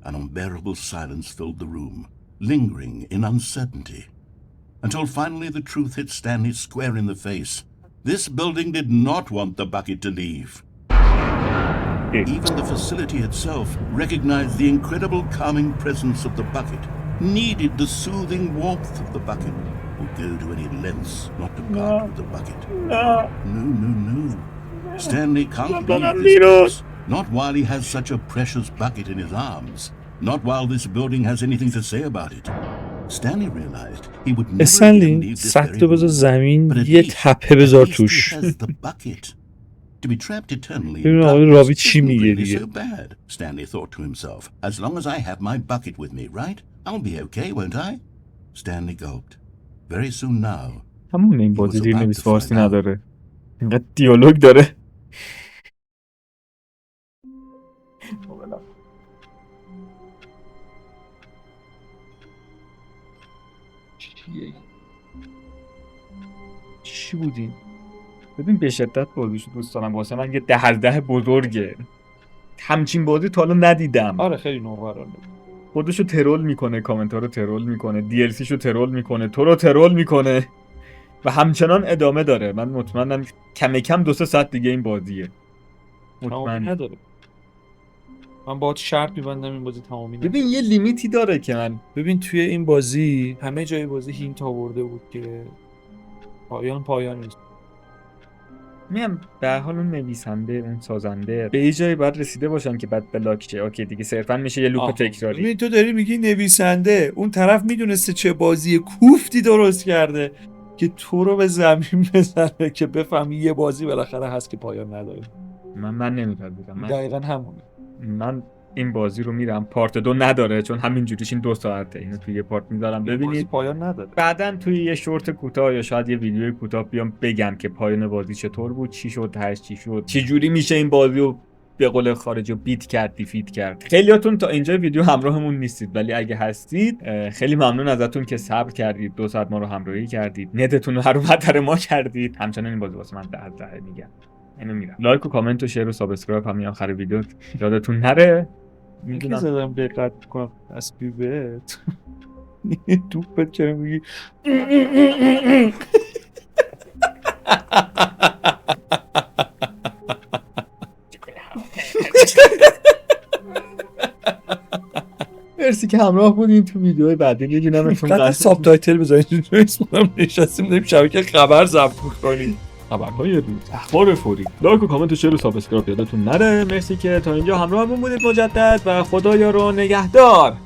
Speaker 3: An unbearable silence filled the room, lingering in uncertainty, until finally the truth hit Stanley square in the face. This building did not want the bucket to leave. Even the facility itself recognized the incredible calming presence of the bucket, needed the soothing warmth of the bucket, would go to any lengths not to part with the bucket. No. Stanley can't leave this place. Not while he has such a precious bucket in his arms. Not while this building has anything to say about it. Stanley realized he would never again leave this very room. But at least he has the bucket. To be trapped eternally in darkness isn't really so bad, Stanley thought to himself. As long as I have my bucket with me, right? I'll be okay, won't I? Stanley gulped. Very soon now.
Speaker 2: همون این بازی دیر نویس فارسی نداره. اینقدر دیالوگ داره.
Speaker 6: چی بودین؟
Speaker 2: ببین به شدت بازیشو دوست دارم، واسه من یه 10 از 10 بزرگه. همچین بازی تا حالا ندیدم.
Speaker 6: آره خیلی نوآورانه.
Speaker 2: خودشو ترول میکنه، کامنت ها رو ترول میکنه، DLC شو ترول میکنه، تو رو ترول میکنه و همچنان ادامه داره. من مطمئنم کم 2-3 ساعت دیگه این بازیه.
Speaker 6: مطمئن نداره. من باهات شرط می‌بندم این بازی تمامی نداره.
Speaker 2: ببین یه لیمیتی داره که من
Speaker 6: ببین توی این بازی همه جای بازی هینت آورده بود که پایان نیست.
Speaker 2: میگم به هر حال اون نویسنده، اون سازنده به یه جایی باید رسیده باشن که بعد بلاک شه. اوکی دیگه صرفا میشه یه لوپ تکراری.
Speaker 6: ببین تو داری میگی نویسنده، اون طرف میدونسته چه بازی کوفتی درست کرده که تو رو به زمین بزنه که بفهمی یه بازی بالاخره هست که پایان نداره.
Speaker 2: من نمی‌پذیرم.
Speaker 6: دقیقاً همونه.
Speaker 2: من این بازی رو میرم پارت 2 نداره، چون همین جوریش این 2 ساعته. اینو توی یه پارت میذارم ببینید
Speaker 6: پایان نداره.
Speaker 2: بعدن توی یه شورت کوتاه یا شاید یه ویدیو کوتاه بیام بگم که پایان بازی چطور بود، چی شد، هش چی شد، چه جوری میشه این بازی رو به قول خارجی بیت کرد، دیفیت کرد. خیلیاتون تا اینجا ویدیو همراهمون نیستید، ولی اگه هستید خیلی ممنون ازتون که صبر کردید، 2 ساعت ما رو همراهی کردید، نتتون رو حرومتر ما کردید. همچنان این بازی واسه من 10 میگم. اینو میرم لایک و کامنت و شیر و سابسکرایب هم آخر ویدیو یادتون نره.
Speaker 6: میدونم زدم دقت کنم تسبیبت توپت که میگی
Speaker 2: مرسی که همراه بودین تو ویدیوهای بعدی. میبینمتون
Speaker 6: قطعا ساب تایتل بذارید اسمم نشستیم داریم شبکه خبر ضبط می‌کنیم.
Speaker 2: خبرهای روز، اخبار فوری. لایک و کامنت و شیر و سابسکرایب یادتون نره. مرسی که تا اینجا همراهمون بودید مجدد و خدایا رو نگهدار.